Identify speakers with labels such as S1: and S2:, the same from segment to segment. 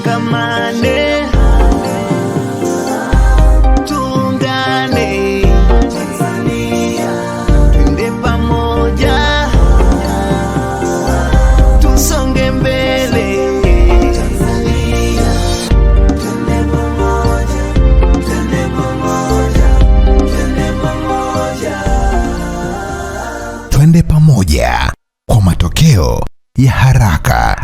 S1: tushikamane, tuungane, twende pamoja, tusonge mbele.
S2: Twende pamoja kwa matokeo ya haraka.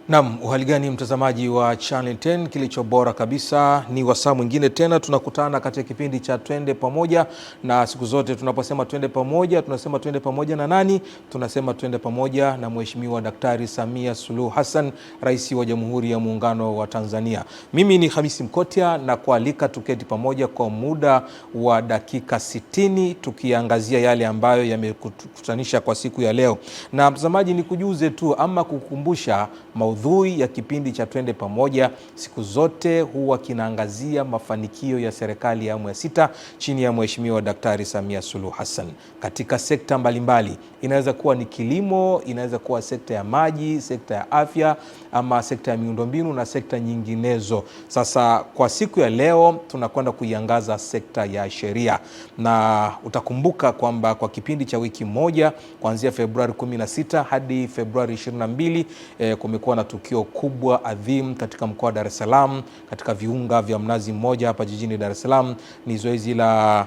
S3: Naam, uhali gani mtazamaji wa Channel 10, kilicho bora kabisa ni wasaa mwingine tena tunakutana katika kipindi cha Twende Pamoja, na siku zote tunaposema twende pamoja, tunasema twende pamoja na nani? Tunasema twende pamoja na Mheshimiwa Daktari Samia Suluhu Hassan, Rais wa Jamhuri ya Muungano wa Tanzania. Mimi ni Hamisi Mkotia na kualika tuketi pamoja kwa muda wa dakika 60 tukiangazia yale ambayo yamekutanisha kwa siku ya leo. Na mtazamaji, nikujuze tu ama kukumbusha maudhui ya kipindi cha Twende Pamoja siku zote huwa kinaangazia mafanikio ya serikali ya awamu ya 6 chini ya Mheshimiwa Daktari Samia Suluhu Hassan katika sekta mbalimbali. Inaweza kuwa ni kilimo, inaweza kuwa sekta ya maji, sekta ya afya, ama sekta ya miundombinu na sekta nyinginezo. Sasa kwa siku ya leo tunakwenda kuiangaza sekta ya sheria, na utakumbuka kwamba kwa kipindi cha wiki moja kuanzia Februari 16 hadi Februari 22 kumekuwa na tukio kubwa adhim katika mkoa wa Dar es Salaam, katika viunga vya Mnazi Mmoja hapa jijini Dar es Salaam. Ni zoezi la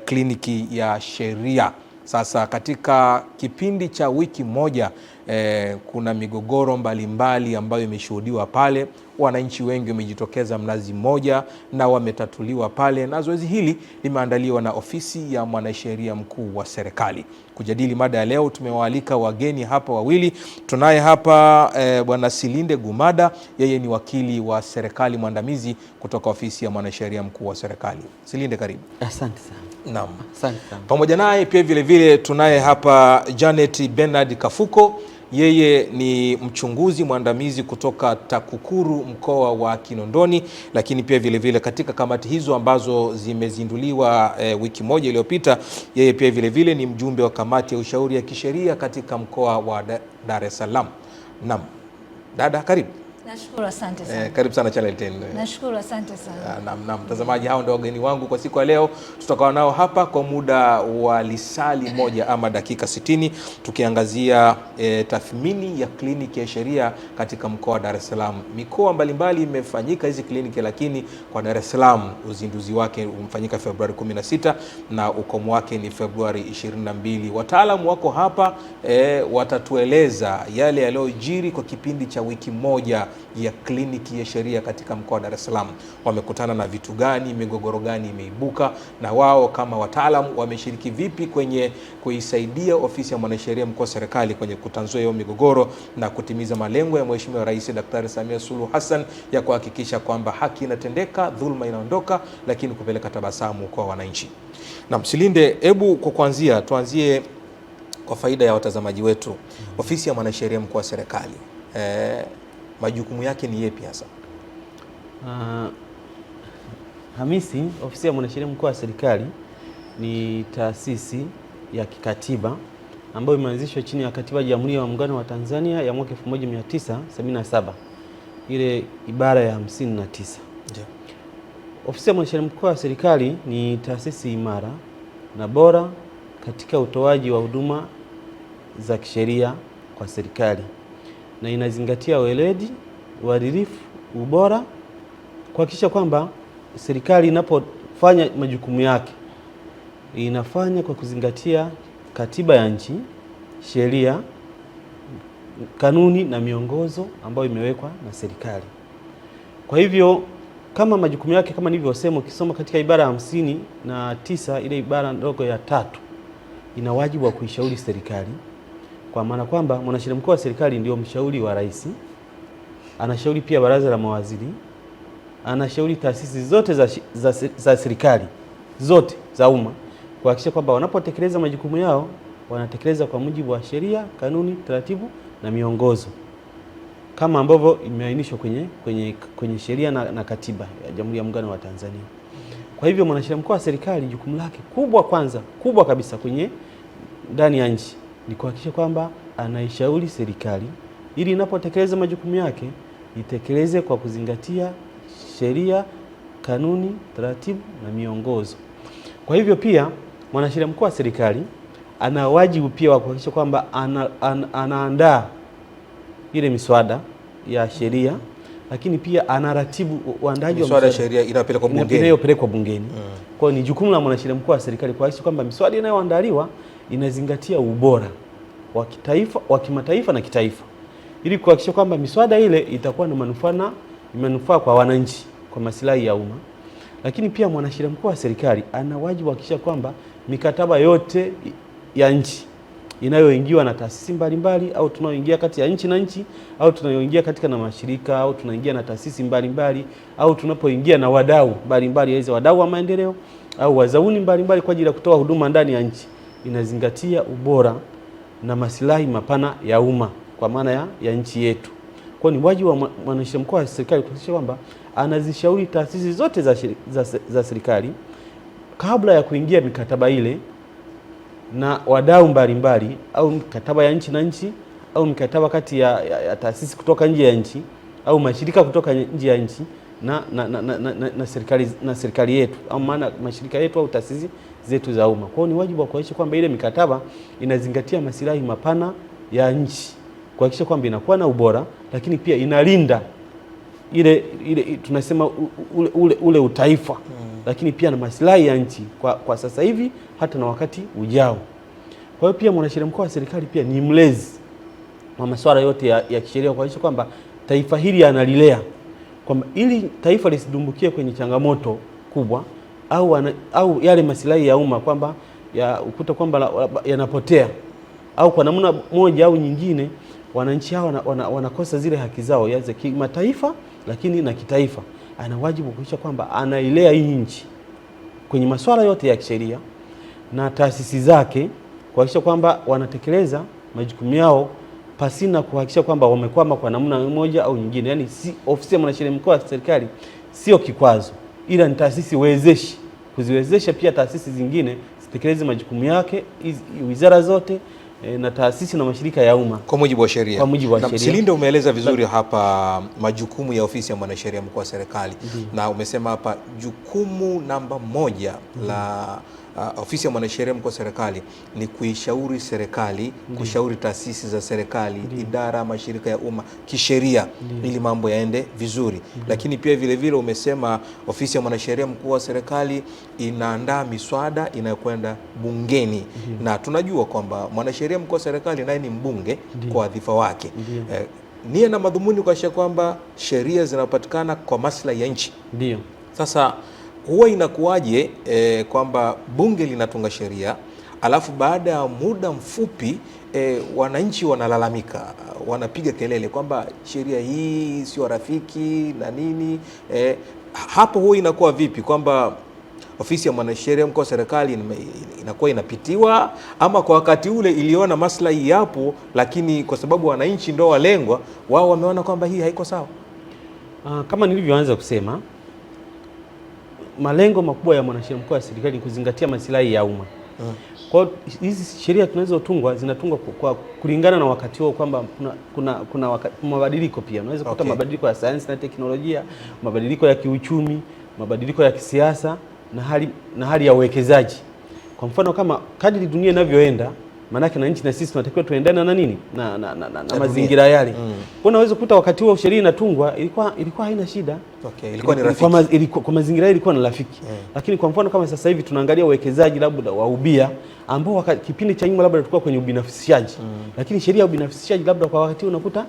S3: kliniki ya sheria. Sasa katika kipindi cha wiki moja kuna migogoro mbalimbali ambayo imeshuhudiwa pale. Wananchi wengi wamejitokeza Mnazi Mmoja na wametatuliwa pale, na zoezi hili limeandaliwa na ofisi ya mwanasheria mkuu wa serikali. Kujadili mada ya leo tumewaalika wageni hapa wawili. Tunaye hapa Bwana Silinde Gumada, yeye ni wakili wa serikali mwandamizi kutoka ofisi ya mwanasheria mkuu wa serikali. Silinde, karibu.
S4: Asante sana.
S3: Naam.
S4: Asante sana.
S3: Pamoja naye pia vile vile tunaye hapa Janet Bernard Kafuko, yeye ni mchunguzi mwandamizi kutoka TAKUKURU mkoa wa Kinondoni, lakini pia vile vile katika kamati hizo ambazo zimezinduliwa wiki moja iliyopita, yeye pia vile vile ni mjumbe wa kamati ya ushauri ya kisheria katika mkoa wa Dar es Salaam. Naam. Dada, karibu.
S5: Nashukuru, asante sana.
S3: Karibu sana Channel 10.
S5: Nashukuru, asante sana.
S3: Naam, mtazamaji, hao ndio wageni wangu kwa siku ya leo. Tutakuwa nao hapa kwa muda wa lisali moja ama dakika 60 tukiangazia tathmini ya kliniki ya sheria katika mkoa wa Dar es Salaam. Mikoa mbalimbali imefanyika hizi kliniki, lakini kwa Dar es Salaam uzinduzi wake umefanyika Februari 16 na ukomo wake ni Februari 22. Wataalamu wako hapa watatueleza yale yaliyojiri kwa kipindi cha wiki moja ya kliniki ya sheria katika mkoa wa Dar es Salaam. Wamekutana na vitu gani, migogoro gani imeibuka, na wao kama wataalamu wameshiriki vipi kwenye kuisaidia ofisi ya mwanasheria mkuu wa serikali kwenye kutanzua hiyo migogoro na kutimiza malengo ya Mheshimiwa Rais Daktari Samia Suluhu Hassan ya kuhakikisha kwamba haki inatendeka, dhulma inaondoka, lakini kupeleka tabasamu kwa wananchi. Na Silinde, hebu kwa kuanzia tuanzie kwa faida ya watazamaji wetu. Ofisi ya mwanasheria mkuu wa serikali majukumu yake ni yepi hasa?
S4: Hamisi, ofisi ya mwanasheria mkuu wa serikali ni taasisi ya kikatiba ambayo imeanzishwa chini ya Katiba ya Jamhuri ya Muungano wa Tanzania ya mwaka 1977, ile ibara ya 59.
S3: Ndio.
S4: Ofisi ya mwanasheria mkuu wa serikali ni taasisi imara na bora katika utoaji wa huduma za kisheria kwa serikali, na inazingatia weledi, uadilifu, ubora, kuhakikisha kwamba serikali inapofanya majukumu yake inafanya kwa kuzingatia katiba ya nchi, sheria, kanuni na miongozo ambayo imewekwa na serikali. Kwa hivyo kama majukumu yake kama nilivyosema, ukisoma katika ibara ya 59 ile ibara ndogo ya 3, ina wajibu wa kuishauri serikali, kwa maana kwamba mwanasheria mkuu wa serikali ndio mshauri wa rais, anashauri pia baraza la mawaziri, anashauri taasisi zote za serikali zote za umma, kuhakikisha kwamba wanapotekeleza majukumu yao wanatekeleza kwa mujibu wa sheria, kanuni, taratibu na miongozo kama ambavyo imeainishwa kwenye sheria na katiba ya Jamhuri ya Muungano wa Tanzania. Kwa hivyo mwanasheria mkuu wa serikali jukumu lake kubwa kabisa kwenye ndani ya nchi ni kuhakikisha kwamba anaishauri serikali ili inapotekeleza majukumu yake itekeleze kwa kuzingatia sheria, kanuni, taratibu na miongozo. Kwa hivyo pia mwanasheria mkuu wa serikali ana wajibu pia wa kuhakikisha kwamba anaandaa ile miswada ya sheria, lakini pia anaratibu uandaji wa
S3: miswada ya sheria
S4: inayopelekwa bungeni. Kwa hiyo ni jukumu la mwanasheria mkuu wa serikali kuhakikisha kwamba miswada inayoandaliwa inazingatia ubora wa kitaifa, wa kimataifa na kitaifa, ili kuhakikisha kwamba miswada ile itakuwa na manufaa kwa wananchi, kwa maslahi ya umma. Lakini pia mwanasheria mkuu wa serikali ana wajibu kuhakikisha kwamba mikataba yote ya nchi inayoingiwa na taasisi mbalimbali au tunayoingia kati ya nchi na nchi au tunayoingia katika na mashirika au tunaingia na taasisi mbalimbali au tunapoingia na wadau mbalimbali, hizo wadau wa maendeleo au wazauni mbalimbali kwa ajili ya kutoa huduma ndani ya nchi, inazingatia ubora na maslahi mapana ya umma kwa maana ya nchi yetu. Kwa ni wajibu wa mwanasheria mkuu wa serikali kuhakikisha kwamba anazishauri taasisi zote za serikali kabla ya kuingia mikataba ile na wadau mbalimbali au mikataba ya nchi na nchi au mikataba kati ya taasisi kutoka nje ya nchi au mashirika kutoka nje ya nchi na serikali yetu au maana mashirika yetu au taasisi zetu za umma. Kwa hiyo ni wajibu wa kuhakikisha kwamba ile mikataba inazingatia maslahi mapana ya nchi, kuhakikisha kwamba inakuwa na ubora, lakini pia inalinda ile tunasema ule utaifa, lakini pia na maslahi ya nchi kwa sasa hivi hata na wakati ujao. Kwa hiyo pia mwanasheria mkuu wa serikali pia ni mlezi wa masuala yote ya kisheria, kuhakikisha kwamba taifa hili analilea, kwamba ili taifa lisidumbukie kwenye changamoto kubwa au yale maslahi ya umma kwamba ukuta kwamba yanapotea au kwa namna moja au nyingine wananchi hao wanakosa zile haki zao ya kimataifa lakini na kitaifa. Ana wajibu kuhakikisha kwamba anailea hii nchi kwenye masuala yote ya kisheria na taasisi zake, kuhakikisha kwamba wanatekeleza majukumu yao pasina kuhakikisha kwamba wamekwama kwa namna moja au nyingine. Yaani si ofisi ya mwanasheria mkuu wa serikali sio kikwazo, ila ni taasisi wezeshi, kuziwezesha pia taasisi zingine zitekeleze majukumu yake, wizara zote na taasisi na mashirika ya umma
S3: kwa mujibu wa sheria.
S4: Kwa mujibu wa sheria.
S3: Silinde, umeeleza vizuri hapa majukumu ya ofisi ya mwanasheria mkuu wa serikali. Na umesema hapa jukumu namba moja la ofisi ya mwanasheria mkuu wa serikali ni kuishauri serikali, kushauri taasisi za serikali, idara, mashirika ya umma kisheria ili mambo yaende vizuri. Lakini pia vile vile umesema ofisi ya mwanasheria mkuu wa serikali inaandaa miswada inayokwenda bungeni. Na tunajua kwamba mwanasheria mkuu wa serikali naye ni mbunge kwa wadhifa wake. Nia na madhumuni kuhakikisha kwamba sheria zinapatikana kwa maslahi ya nchi.
S4: Ndio.
S3: Sasa huwa inakuwaje kwamba bunge linatunga sheria alafu baada ya muda mfupi wananchi wanalalamika, wanapiga kelele kwamba sheria hii sio rafiki na nini? Hapo huwa inakuwa vipi kwamba ofisi ya mwanasheria mkuu wa serikali inakuwa inapitiwa, ama kwa wakati ule iliona maslahi yapo, lakini kwa sababu wananchi ndio walengwa, wao wameona kwamba hii haiko sawa?
S4: Kama nilivyoanza kusema, malengo makubwa ya mwanasheria mkuu wa serikali ni kuzingatia maslahi ya umma. Kwa hizi sheria tunazotungwa zinatungwa kwa kulingana na wakati huo, kwamba kuna mabadiliko pia. Unaweza kukuta mabadiliko ya sayansi na teknolojia, mabadiliko ya kiuchumi, mabadiliko ya kisiasa na hali ya uwekezaji. Kwa mfano kama kadri dunia inavyoenda, maanake na nchi na sisi tunatakiwa tuendane na nini na mazingira yale. Kwa unaweza kukuta wakati huo sheria inatungwa ilikuwa haina shida.
S3: Ilikuwa ni rafiki.
S4: Kwa mazingira yale ilikuwa ni rafiki. Lakini kwa mfano kama sasa hivi tunaangalia uwekezaji labda wa ubia, ambao kipindi cha nyuma labda tulikuwa kwenye ubinafsishaji. Lakini sheria ya ubinafsishaji labda kwa wakati huo unakuta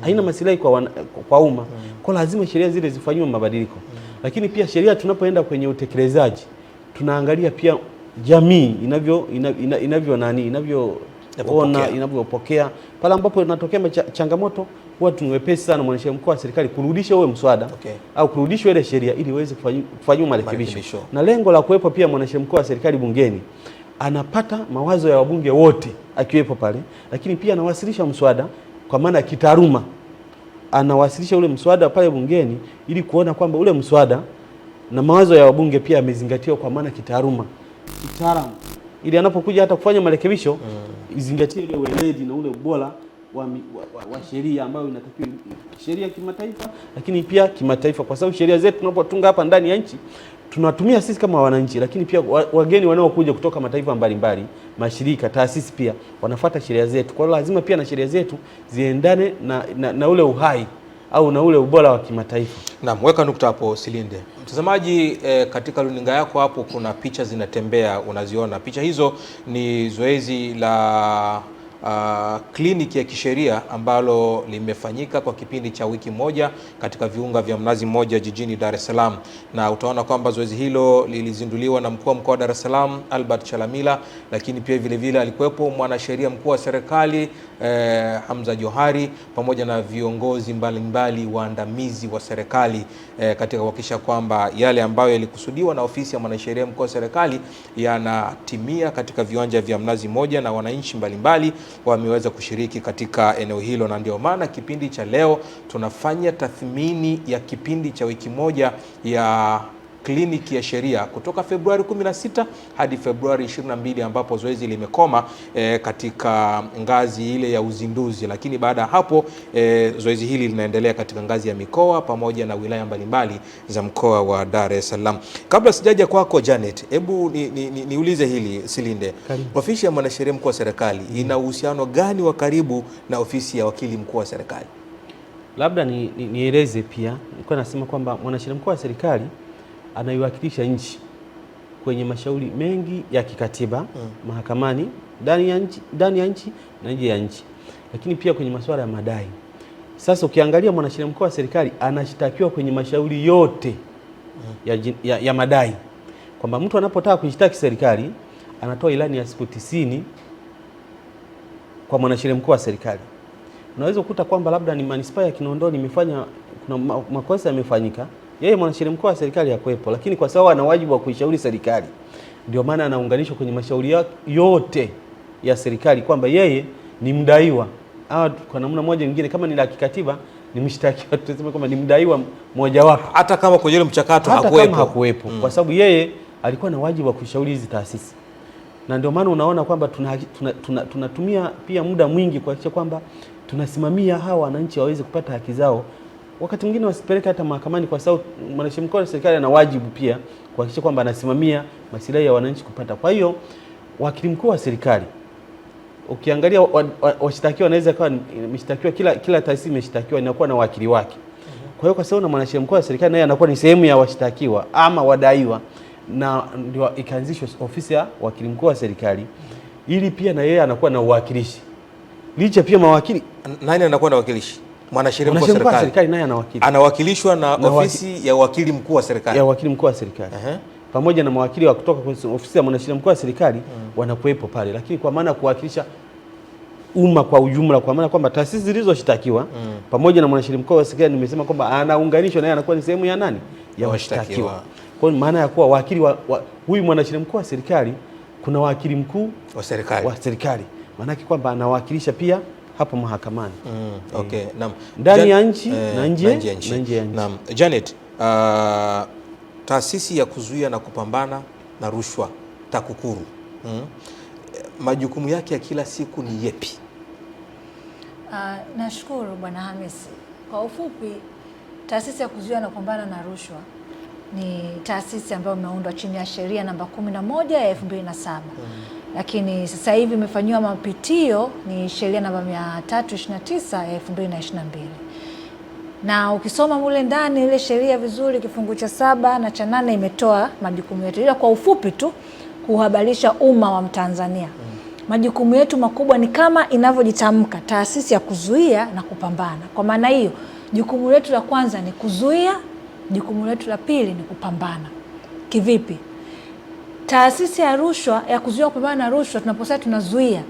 S4: haina maslahi kwa umma. Kwa lazima sheria zile zifanywe mabadiliko. Lakini pia sheria tunapoenda kwenye utekelezaji, tunaangalia pia jamii inavyopokea pale ambapo inatokea changamoto. Huwa tunwepesi sana mwanasheria mkuu wa serikali kurudisha ule mswada au kurudishwa ile sheria ili iweze kufanywa marekebisho. Na lengo la kuwepo pia mwanasheria mkuu wa serikali bungeni, anapata mawazo ya wabunge wote akiwepo pale, lakini pia anawasilisha mswada kwa maana ya kitaaluma. Anawasilisha ule mswada pale bungeni ili kuona kwamba ule mswada na mawazo ya wabunge pia yamezingatiwa kwa maana kitaaluma, kitaalamu, ili anapokuja hata kufanya marekebisho izingatie ile weledi na ule ubora wa sheria ambayo inatakiwa sheria kimataifa, lakini pia kimataifa, kwa sababu sheria zetu tunapotunga hapa ndani ya nchi tunatumia sisi kama wananchi, lakini pia wageni wanaokuja kutoka mataifa mbalimbali, mashirika, taasisi pia wanafuata sheria zetu. Kwa hiyo lazima pia na sheria zetu ziendane na ule uhai au na ule ubora wa kimataifa.
S3: Naam, weka nukta hapo Silinde. Mtazamaji, katika runinga yako hapo kuna picha zinatembea, unaziona. Picha hizo ni zoezi la kliniki ya kisheria ambalo limefanyika kwa kipindi cha wiki moja katika viunga vya Mnazi Mmoja jijini Dar es Salaam, na utaona kwamba zoezi hilo lilizinduliwa na mkuu wa mkoa wa Dar es Salaam Albert Chalamila, lakini pia vile vile alikuwepo mwanasheria mkuu wa serikali Hamza Johari pamoja na viongozi mbalimbali waandamizi wa serikali katika kuhakikisha kwamba yale ambayo yalikusudiwa na ofisi ya mwanasheria mkuu wa serikali yanatimia katika viwanja vya Mnazi Mmoja, na wananchi mbalimbali wameweza kushiriki katika eneo hilo. Na ndio maana kipindi cha leo tunafanya tathmini ya kipindi cha wiki moja ya kliniki ya sheria kutoka Februari 16 hadi Februari 22 ambapo zoezi limekoma katika ngazi ile ya uzinduzi, lakini baada ya hapo zoezi hili linaendelea katika ngazi ya mikoa pamoja na wilaya mbalimbali za mkoa wa Dar es Salaam. Kabla sijaja kwako Janet, hebu niulize hili Silinde. Ofisi ya mwanasheria mkuu wa serikali ina uhusiano gani wa karibu na ofisi ya wakili mkuu wa serikali?
S4: Labda nieleze pia, nilikuwa nasema kwamba mwanasheria mkuu wa serikali anaiwakilisha nchi kwenye mashauri mengi ya kikatiba mahakamani, ndani ya nchi na nje ya nchi, lakini pia kwenye masuala ya madai. Sasa ukiangalia mwanasheria mkuu wa serikali anashitakiwa kwenye mashauri yote ya madai, kwamba mtu anapotaka kujitaki serikali anatoa ilani ya siku 90 kwa mwanasheria mkuu wa serikali. Unaweza kukuta kwamba labda ni manispaa ya Kinondoni imefanya, kuna makosa yamefanyika, yeye mwanasheria mkuu wa serikali hakuwepo, lakini kwa sababu ana wajibu wa kuishauri serikali, ndio maana anaunganishwa kwenye mashauri yote ya serikali, kwamba yeye ni mdaiwa au kwa namna moja nyingine, kama ni la kikatiba ni mshtakiwa, tunasema kwamba ni mdaiwa mmoja wapo,
S3: hata kama kwenye mchakato
S4: hakuwepo. Kwa sababu yeye alikuwa na wajibu wa kushauri hizi taasisi. Na ndio maana unaona kwamba tunatumia pia muda mwingi kuhakikisha kwamba tunasimamia hawa wananchi waweze kupata haki zao. Wakati mwingine wasipeleke hata mahakamani, kwa sababu mwanasheria mkuu wa serikali ana wajibu pia kuhakikisha kwamba anasimamia maslahi ya wananchi kupata. Kwa hiyo wakili mkuu wa serikali, ukiangalia washtakiwa wanaweza kuwa mshtakiwa, kila taasisi imeshtakiwa inakuwa na wakili wake. Kwa hiyo kwa sababu na mwanasheria mkuu wa serikali naye anakuwa ni sehemu ya washtakiwa ama wadaiwa, na ndio ikaanzishwa ofisi ya wakili mkuu wa serikali, ili pia na yeye anakuwa na uwakilishi. Licha pia mawakili,
S3: nani anakuwa na wakilishi? Mwanasheria mkuu wa serikali
S4: naye anawakili,
S3: anawakilishwa na ofisi ya wakili mkuu wa serikali,
S4: ya wakili mkuu wa serikali pamoja na mawakili wa kutoka kwenye ofisi ya mwanasheria mkuu wa serikali wanakuwepo pale, lakini kwa maana kuwakilisha umma kwa ujumla, kwa maana kwamba taasisi zilizoshtakiwa pamoja na mwanasheria mkuu wa serikali, nimesema kwamba anaunganishwa naye, anakuwa ni sehemu ya nani, ya washtakiwa. Kwa maana ya kuwa wakili huyu mwanasheria mkuu wa serikali, kuna wakili mkuu wa serikali, maana yake kwamba anawakilisha pia hapo mahakamani.
S3: Okay, naam.
S4: Ndani ya nchi na nje ya nchi.
S3: Naam. Janet, taasisi ya kuzuia na kupambana na rushwa TAKUKURU, majukumu yake ya kila siku ni yepi?
S5: Nashukuru Bwana Hamisi. Kwa ufupi, taasisi ya kuzuia na kupambana na rushwa ni taasisi ambayo imeundwa chini ya sheria namba 11 ya 2007. Lakini sasa hivi imefanyiwa mapitio, ni sheria namba 329 ya 2022. Na ukisoma mule ndani ile sheria vizuri, kifungu cha 7 na cha 8 imetoa majukumu yetu. Ila kwa ufupi tu kuhabarisha umma wa Mtanzania. Majukumu yetu makubwa ni kama inavyojitamka, taasisi ya kuzuia na kupambana. Kwa maana hiyo, jukumu letu la kwanza ni kuzuia, jukumu letu la pili ni kupambana. Kivipi? Taasisi ya rushwa, ya kuzuia kupambana na rushwa, tunaposema tunazuia,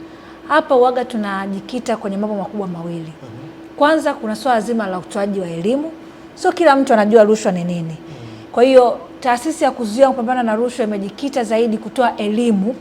S5: hapa uwaga tunajikita kwenye mambo makubwa mawili. Kwanza kuna swala zima la utoaji wa elimu. Sio kila mtu anajua rushwa ni nini. Kwa hiyo taasisi ya kuzuia kupambana na rushwa imejikita zaidi kutoa elimu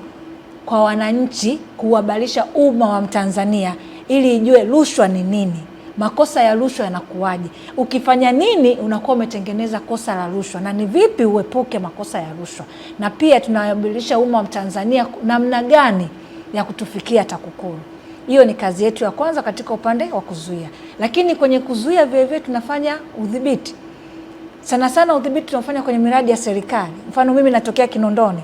S5: kwa wananchi, kuhabarisha umma wa Mtanzania ili ijue rushwa ni nini. Makosa ya rushwa yanakuwaje? Ukifanya nini unakuwa umetengeneza kosa la rushwa, na ni vipi uepuke makosa ya rushwa? Na pia tunahabarisha umma wa Tanzania namna gani ya kutufikia TAKUKURU. Hiyo ni kazi yetu ya kwanza katika upande wa kuzuia. Lakini kwenye kuzuia vile vile tunafanya udhibiti. Sana sana udhibiti tunafanya kwenye miradi ya serikali. Mfano mimi natokea Kinondoni.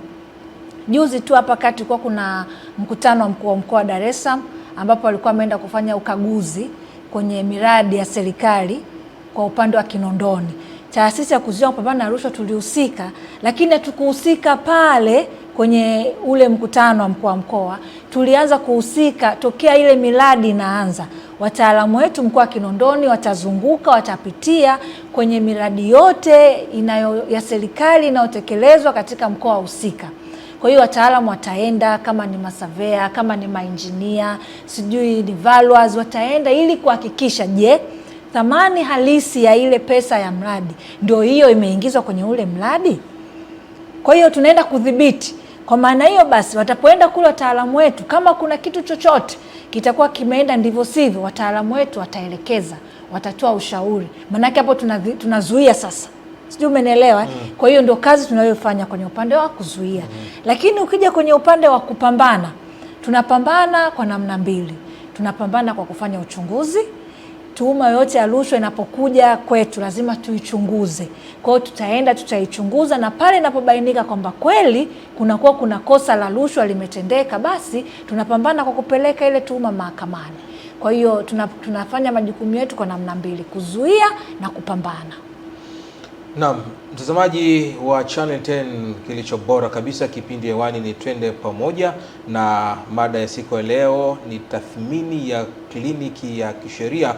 S5: Juzi tu hapa kati kwa kuna mkutano wa mkuu wa mkoa wa Dar es Salaam ambapo alikuwa ameenda kufanya ukaguzi kwenye miradi ya serikali kwa upande wa Kinondoni. Taasisi ya kuzuia kupambana na rushwa tulihusika, lakini hatukuhusika pale kwenye ule mkutano wa mkuu wa mkoa. Tulianza kuhusika tokea ile miradi inaanza. Wataalamu wetu mkoa wa Kinondoni watazunguka, watapitia kwenye miradi yote ya serikali inayotekelezwa katika mkoa husika. Kwa hiyo wataalamu wataenda, kama ni masavea, kama ni mainjinia, sijui ni valuers, wataenda ili kuhakikisha thamani halisi ya ile pesa ya mradi ndio hiyo imeingizwa kwenye ule mradi. Kwa hiyo tunaenda kudhibiti. Kwa maana hiyo basi watapoenda kule wataalamu wetu, kama kuna kitu chochote kitakuwa kimeenda ndivyo sivyo, wataalamu wetu wataelekeza, watatoa ushauri. Maana hapo tunazuia sasa. Sijui umenielewa? Kwa hiyo ndio kazi tunayofanya kwenye upande wa kuzuia. Lakini ukija kwenye upande wa kupambana, tunapambana kwa namna mbili. Tunapambana kwa kufanya uchunguzi. Tuhuma yote ya rushwa inapokuja kwetu lazima tuichunguze. Kwa hiyo tutaenda tutaichunguza, na pale inapobainika kwamba kweli kuna kosa la rushwa limetendeka, basi tunapambana kwa kupeleka ile tuhuma mahakamani. Kwa hiyo tunafanya majukumu yetu kwa namna mbili, kuzuia na kupambana.
S3: Naam, mtazamaji wa Channel 10, kilicho bora kabisa, kipindi hewani ni Twende Pamoja, na mada ya siku ya leo ni tathmini ya kliniki ya kisheria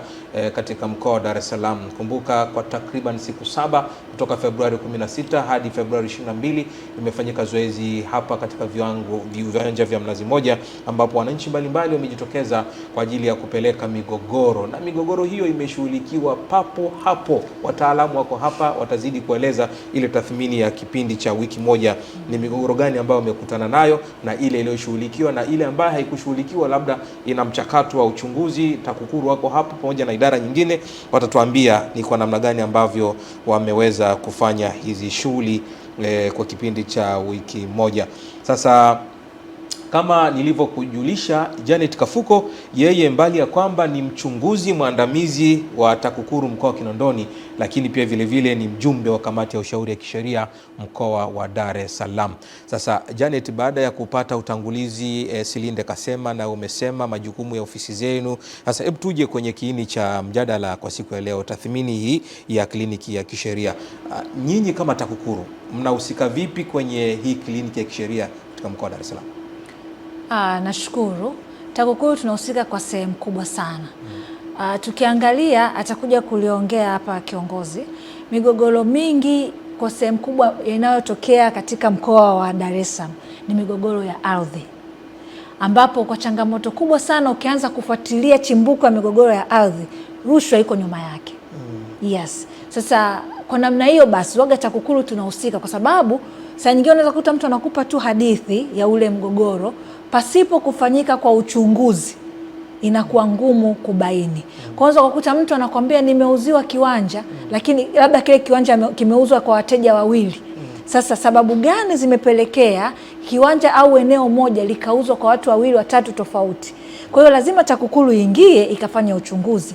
S3: katika mkoa wa Dar es Salaam. Kumbuka kwa takriban siku 7 kutoka Februari 16 hadi Februari 22 imefanyika zoezi hapa katika viwanja vya Mnazi Mmoja, ambapo wananchi mbalimbali wamejitokeza kwa ajili ya kupeleka migogoro, na migogoro hiyo imeshughulikiwa papo hapo. Wataalamu wako hapa watazidi kueleza ile tathmini ya kipindi cha wiki moja, ni migogoro gani ambayo wamekutana nayo, na ile iliyoshughulikiwa na ile ambayo haikushughulikiwa, labda ina mchakato wa uchunguzi. TAKUKURU wako hapa pamoja na idara nyingine, watatuambia ni kwa namna gani ambavyo wameweza kufanya hizi shughuli kwa kipindi cha wiki moja. Sasa kama nilivyokujulisha, Janet Kafuko, yeye mbali ya kwamba ni mchunguzi mwandamizi wa TAKUKURU mkoa wa Kinondoni, lakini pia vile vile ni mjumbe wa kamati ya ushauri ya kisheria mkoa wa Dar es Salaam. Sasa Janet, baada ya kupata utangulizi Silinde kasema na umesema majukumu ya ofisi zenu, sasa hebu tuje kwenye kiini cha mjadala kwa siku ya leo, tathmini hii ya kliniki ya kisheria. Nyinyi kama TAKUKURU mnahusika vipi kwenye hii kliniki ya kisheria katika mkoa wa Dar es Salaam?
S5: Nashukuru. TAKUKURU tunahusika kwa sehemu kubwa sana. Tukiangalia, atakuja kuliongea hapa kiongozi, migogoro mingi kwa sehemu kubwa inayotokea katika mkoa wa Dar es Salaam ni migogoro ya ardhi, ambapo kwa changamoto kubwa sana ukianza kufuatilia chimbuko ya migogoro ya ardhi, rushwa iko nyuma yake. Yes. Sasa kwa namna hiyo basi waga TAKUKURU tunahusika, kwa sababu saa nyingine unaweza kukuta mtu anakupa tu hadithi ya ule mgogoro pasipo kufanyika kwa uchunguzi, inakuwa ngumu kubaini. Kwanza kukuta mtu anakuambia nimeuziwa kiwanja, lakini labda kile kiwanja kimeuzwa kwa wateja wawili. Sasa sababu gani zimepelekea kiwanja au eneo moja likauzwa kwa watu wawili watatu tofauti? Kwa hiyo lazima TAKUKURU ingie ikafanya uchunguzi.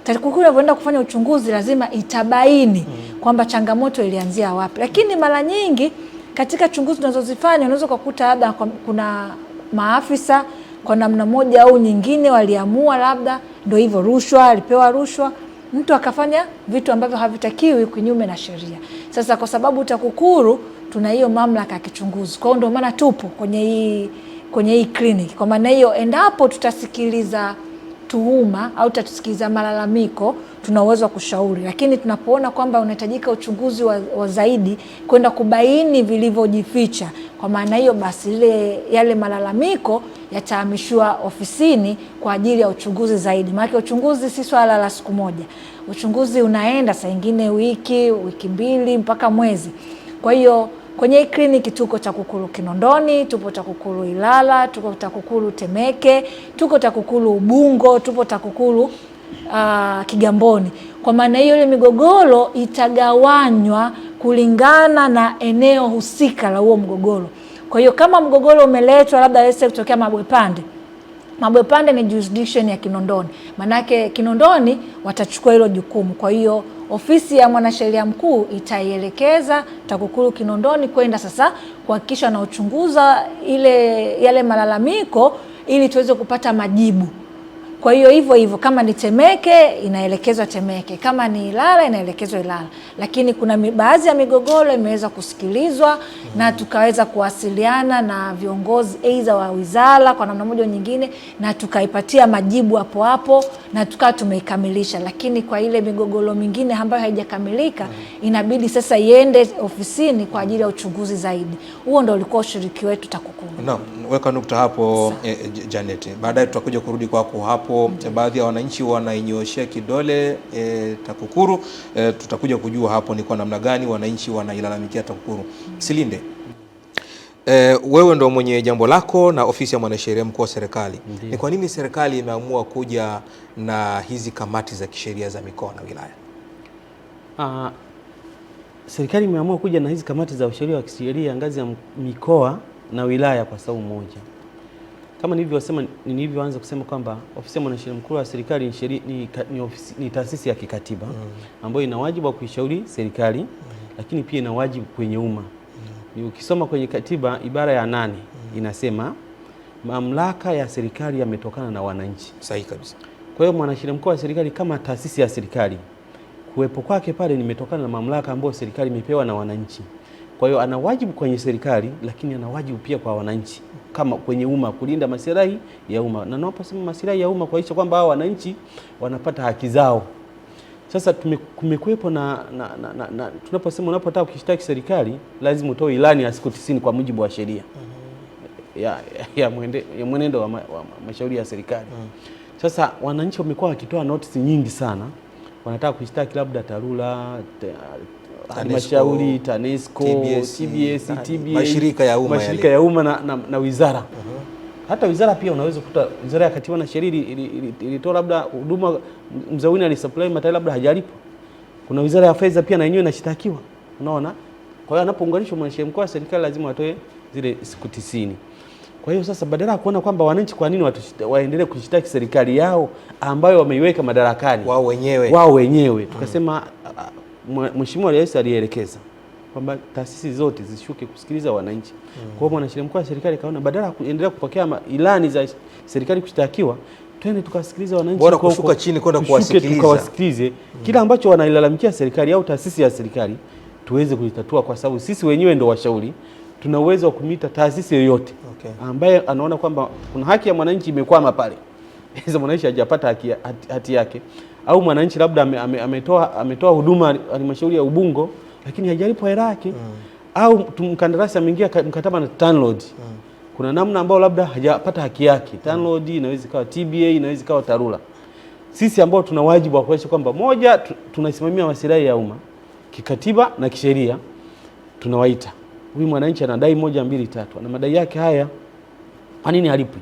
S5: TAKUKURU inapoenda kufanya uchunguzi lazima itabaini kwamba changamoto ilianzia wapi. Lakini mara nyingi katika chunguzi tunazozifanya unaweza kukuta labda kuna maafisa kwa namna moja au nyingine waliamua labda ndio hivyo, rushwa, alipewa rushwa, mtu akafanya vitu ambavyo havitakiwi kinyume na sheria. Sasa kwa sababu TAKUKURU tuna hiyo mamlaka ya kichunguzi, kwa hiyo ndio maana tupo kwenye hii kliniki. Kwa maana hiyo endapo tutasikiliza tuhuma au tutasikiliza malalamiko, tuna uwezo wa kushauri, lakini tunapoona kwamba unahitajika uchunguzi wa zaidi kwenda kubaini vilivyojificha, kwa maana hiyo basi yale malalamiko yatahamishiwa ofisini kwa ajili ya uchunguzi zaidi. Maana uchunguzi si swala la siku moja. Uchunguzi unaenda saa nyingine wiki mbili mpaka mwezi. Kwa hiyo kwenye hii kliniki tuko TAKUKURU Kinondoni, tupo TAKUKURU Ilala, tuko TAKUKURU Temeke, tuko TAKUKURU Ubungo, tupo TAKUKURU Kigamboni. Kwa maana hiyo ile migogoro itagawanywa kulingana na eneo husika la huo mgogoro. Kwa hiyo kama mgogoro umeletwa labda kutokea Mabwepande, Mabwepande ni jurisdiction ya Kinondoni. Manake Kinondoni watachukua hilo jukumu. Kwa hiyo ofisi ya mwanasheria mkuu itaielekeza TAKUKURU Kinondoni kwenda sasa kuhakikisha na uchunguza yale malalamiko ili tuweze kupata majibu. Kwa hiyo hivyo kama ni Temeke inaelekezwa Temeke, kama ni Ilala inaelekezwa Ilala. Lakini kuna baadhi ya migogoro imeweza kusikilizwa na tukaweza kuwasiliana na viongozi aidha wa wizara kwa namna moja nyingine na tukaipatia majibu hapo hapo na tukawa tumeikamilisha. Lakini kwa ile migogoro mingine ambayo haijakamilika inabidi sasa iende ofisini kwa ajili ya uchunguzi zaidi. Huo ndio ulikuwa ushiriki wetu TAKUKURU.
S3: Naam, weka nukta hapo Janet. Baadaye tutakuja kurudi kwako hapo. Baadhi ya wananchi wanainyoshia kidole TAKUKURU. Tutakuja kujua hapo ni kwa namna gani wananchi wanailalamikia TAKUKURU. Silinde, wewe ndo mwenye jambo lako na ofisi ya mwanasheria mkuu wa serikali. Ni kwa nini serikali imeamua kuja na hizi kamati za kisheria za mikoa na wilaya?
S4: Serikali imeamua kuja na hizi kamati za ushauri wa kisheria ngazi ya mikoa na wilaya kwa sababu moja. Kama nilivyoanza kusema kwamba ofisi ya mwanasheria mkuu wa serikali ni taasisi ya kikatiba ambayo ina wajibu wa kuishauri serikali lakini pia ina wajibu kwenye umma. Ukisoma kwenye katiba ibara ya 8 inasema mamlaka ya serikali yametokana na wananchi.
S3: Sahihi kabisa.
S4: Kwa hiyo mwanasheria mkuu wa serikali kama taasisi ya serikali kuwepo kwake pale nimetokana na mamlaka ambayo serikali imepewa na wananchi. Kwa hiyo ana wajibu kwenye serikali lakini ana wajibu pia kwa wananchi kama kwenye umma kulinda maslahi ya umma. Na naposema maslahi ya umma kuhakikisha kwamba hao wananchi wanapata haki zao. Sasa kumekuepo na tunaposema unapotaka kushtaki serikali lazima utoe ilani ya siku 90 kwa mujibu wa sheria ya mwenendo wa mashauri ya serikali. Sasa wananchi wamekuwa wakitoa notice nyingi sana. Wanataka kushtaki labda TARURA, halmashauri, TANESCO, TBS, TBA,
S3: mashirika ya
S4: umma na wizara. Hata wizara pia unaweza kukuta wizara ya katiba na sheria ilitoa labda huduma mzawini alisupply material labda hajalipo. Kuna wizara ya fedha pia na yenyewe inashtakiwa. Unaona? Kwa hiyo anapounganishwa mwanasheria mkuu wa serikali lazima atoe zile siku 90. Kwa hiyo sasa badala ya kuona kwamba wananchi kwa nini waendelee kushtaki serikali yao ambayo wameiweka madarakani wao wenyewe tukasema Mheshimiwa Rais alielekeza kwamba taasisi zote zishuke kusikiliza wananchi. Kwa hiyo mwanasheria mkuu wa serikali kaona badala ya kuendelea kupokea ilani za serikali kushtakiwa twende tukasikiliza wananchi.
S3: Bora kushuka chini kwenda kuwasikiliza.
S4: Tukawasikilize kila ambacho wanailalamikia serikali au taasisi ya serikali tuweze kulitatua kwa sababu sisi wenyewe ndio washauri. Tuna uwezo wa kumita taasisi yoyote ambaye anaona kwamba kuna haki ya mwananchi imekwama pale. Hizo mwananchi hajapata haki yake au mwananchi labda ametoa huduma halmashauri ya Ubungo lakini hajalipwa hela yake au mkandarasi ameingia mkataba na TANROADS. Kuna namna ambayo labda hajapata haki yake. TANROADS inaweza ikawa TBA, inaweza ikawa TARURA. Sisi ambao tuna wajibu wa kuhakikisha kwamba moja tunasimamia maslahi ya umma kikatiba na kisheria tunawaita. Huyu mwananchi anadai 1 2 3 na madai yake haya kwa nini halipwi?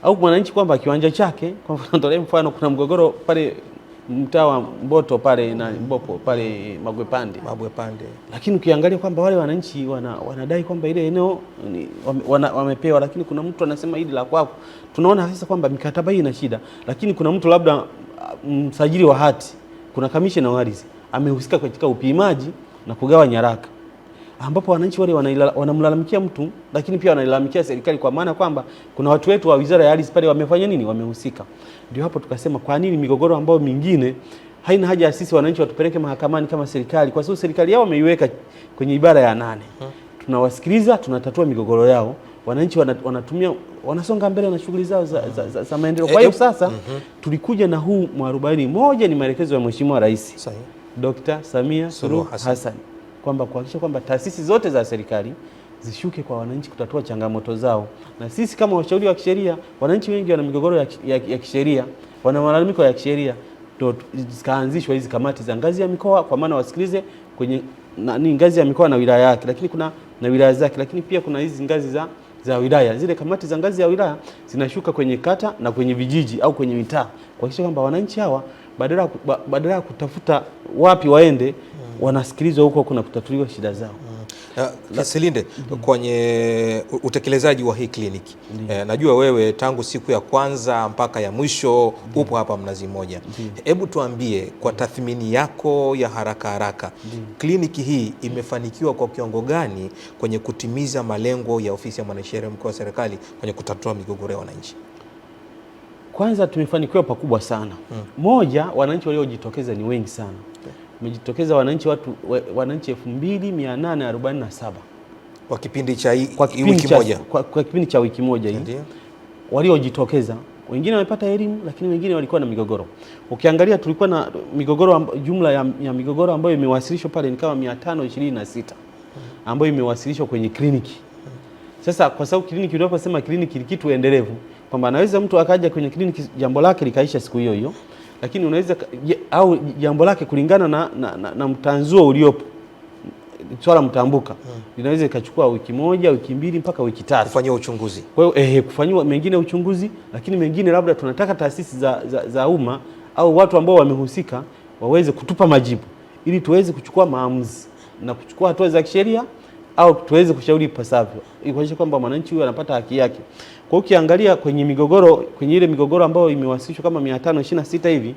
S4: Au mwananchi kwamba kiwanja chake kwa mfano kuna mgogoro pale mtaa wa Mboto pale na Mbopo pale Mabwepande. Lakini ukiangalia kwamba wale wananchi wanadai kwamba ile eneo wamepewa lakini kuna mtu anasema hili la kwako. Tunaona sasa kwamba mikataba hii ina shida lakini kuna mtu labda msajili wa hati, kuna kamishna wa ardhi amehusika katika upimaji na kugawa nyaraka. Ambapo wananchi wale wanamlalamikia mtu lakini pia wanalalamikia serikali kwa maana kwamba kuna watu wetu wa wizara ya ardhi pale wamefanya nini? Wamehusika. Ndio hapo tukasema kwa nini migogoro ambayo mingine haina haja ya sisi wananchi watupeleke mahakamani kama serikali kwa sababu serikali yao wameiweka kwenye ibara ya 8. Tunawasikiliza, tunatatua migogoro yao. Wananchi wanasonga mbele na shughuli zao za maendeleo. Kwa hiyo sasa tulikuja na huu mwarobaini. Moja ni maelekezo ya Mheshimiwa Rais Dr. Samia Suluhu Hassan kwamba kuhakikisha kwamba taasisi zote za serikali zishuke kwa wananchi kutatua changamoto zao. Na sisi kama washauri wa kisheria, wananchi wengi wana migogoro ya kisheria, wana malalamiko ya kisheria, ndio zikaanzishwa hizi kamati za ngazi ya mikoa kwa maana wasikilize kwenye ngazi ya mikoa na wilaya yake, lakini kuna na wilaya zake, lakini pia kuna hizi ngazi za wilaya. Zile kamati za ngazi ya wilaya zinashuka kwenye kata na kwenye vijiji au kwenye mitaa kuhakikisha kwamba wananchi hawa badala ya kutafuta wapi waende wanasikilizwa huko kuna kutatuliwa shida zao.
S3: Silinde, kwenye utekelezaji wa hii kliniki najua wewe tangu siku ya kwanza mpaka ya mwisho upo hapa Mnazi Mmoja. Hebu tuambie kwa tathmini yako ya haraka kliniki hii imefanikiwa kwa kiwango gani kwenye kutimiza malengo ya ofisi ya mwanasheria mkuu wa serikali kwenye kutatua migogoro ya wananchi?
S4: Kwanza tumefanikiwa pakubwa sana. Moja, wananchi waliojitokeza ni wengi sana. Wamejitokeza wananchi 2847 kwa kipindi cha wiki moja. Kwa kipindi cha wiki moja hii waliojitokeza, wengine wamepata elimu, lakini wengine walikuwa na migogoro. Ukiangalia tulikuwa na migogoro, jumla ya migogoro ambayo imewasilishwa pale ni kama 526 ambayo imewasilishwa kwenye kliniki. Sasa kwa sababu kliniki, unaposema kliniki ni kitu endelevu, kwamba anaweza mtu akaja kwenye kliniki jambo lake likaisha siku hiyo hiyo, lakini unaweza au jambo lake kulingana na mtanzuo uliopo, swala mtambuka, linaweza ikachukua wiki moja, wiki mbili mpaka wiki tatu
S3: kufanywa uchunguzi.
S4: Kwa hiyo kufanywa mengine uchunguzi, lakini mengine labda tunataka taasisi za umma au watu ambao wamehusika waweze kutupa majibu ili tuweze kuchukua maamuzi na kuchukua hatua za kisheria au tuweze kushauri ipasavyo ili kuhakikisha kwamba mwananchi huyu anapata haki yake. Kwa hiyo ukiangalia kwenye migogoro, kwenye ile migogoro ambayo imewasilishwa kama 526 hivi,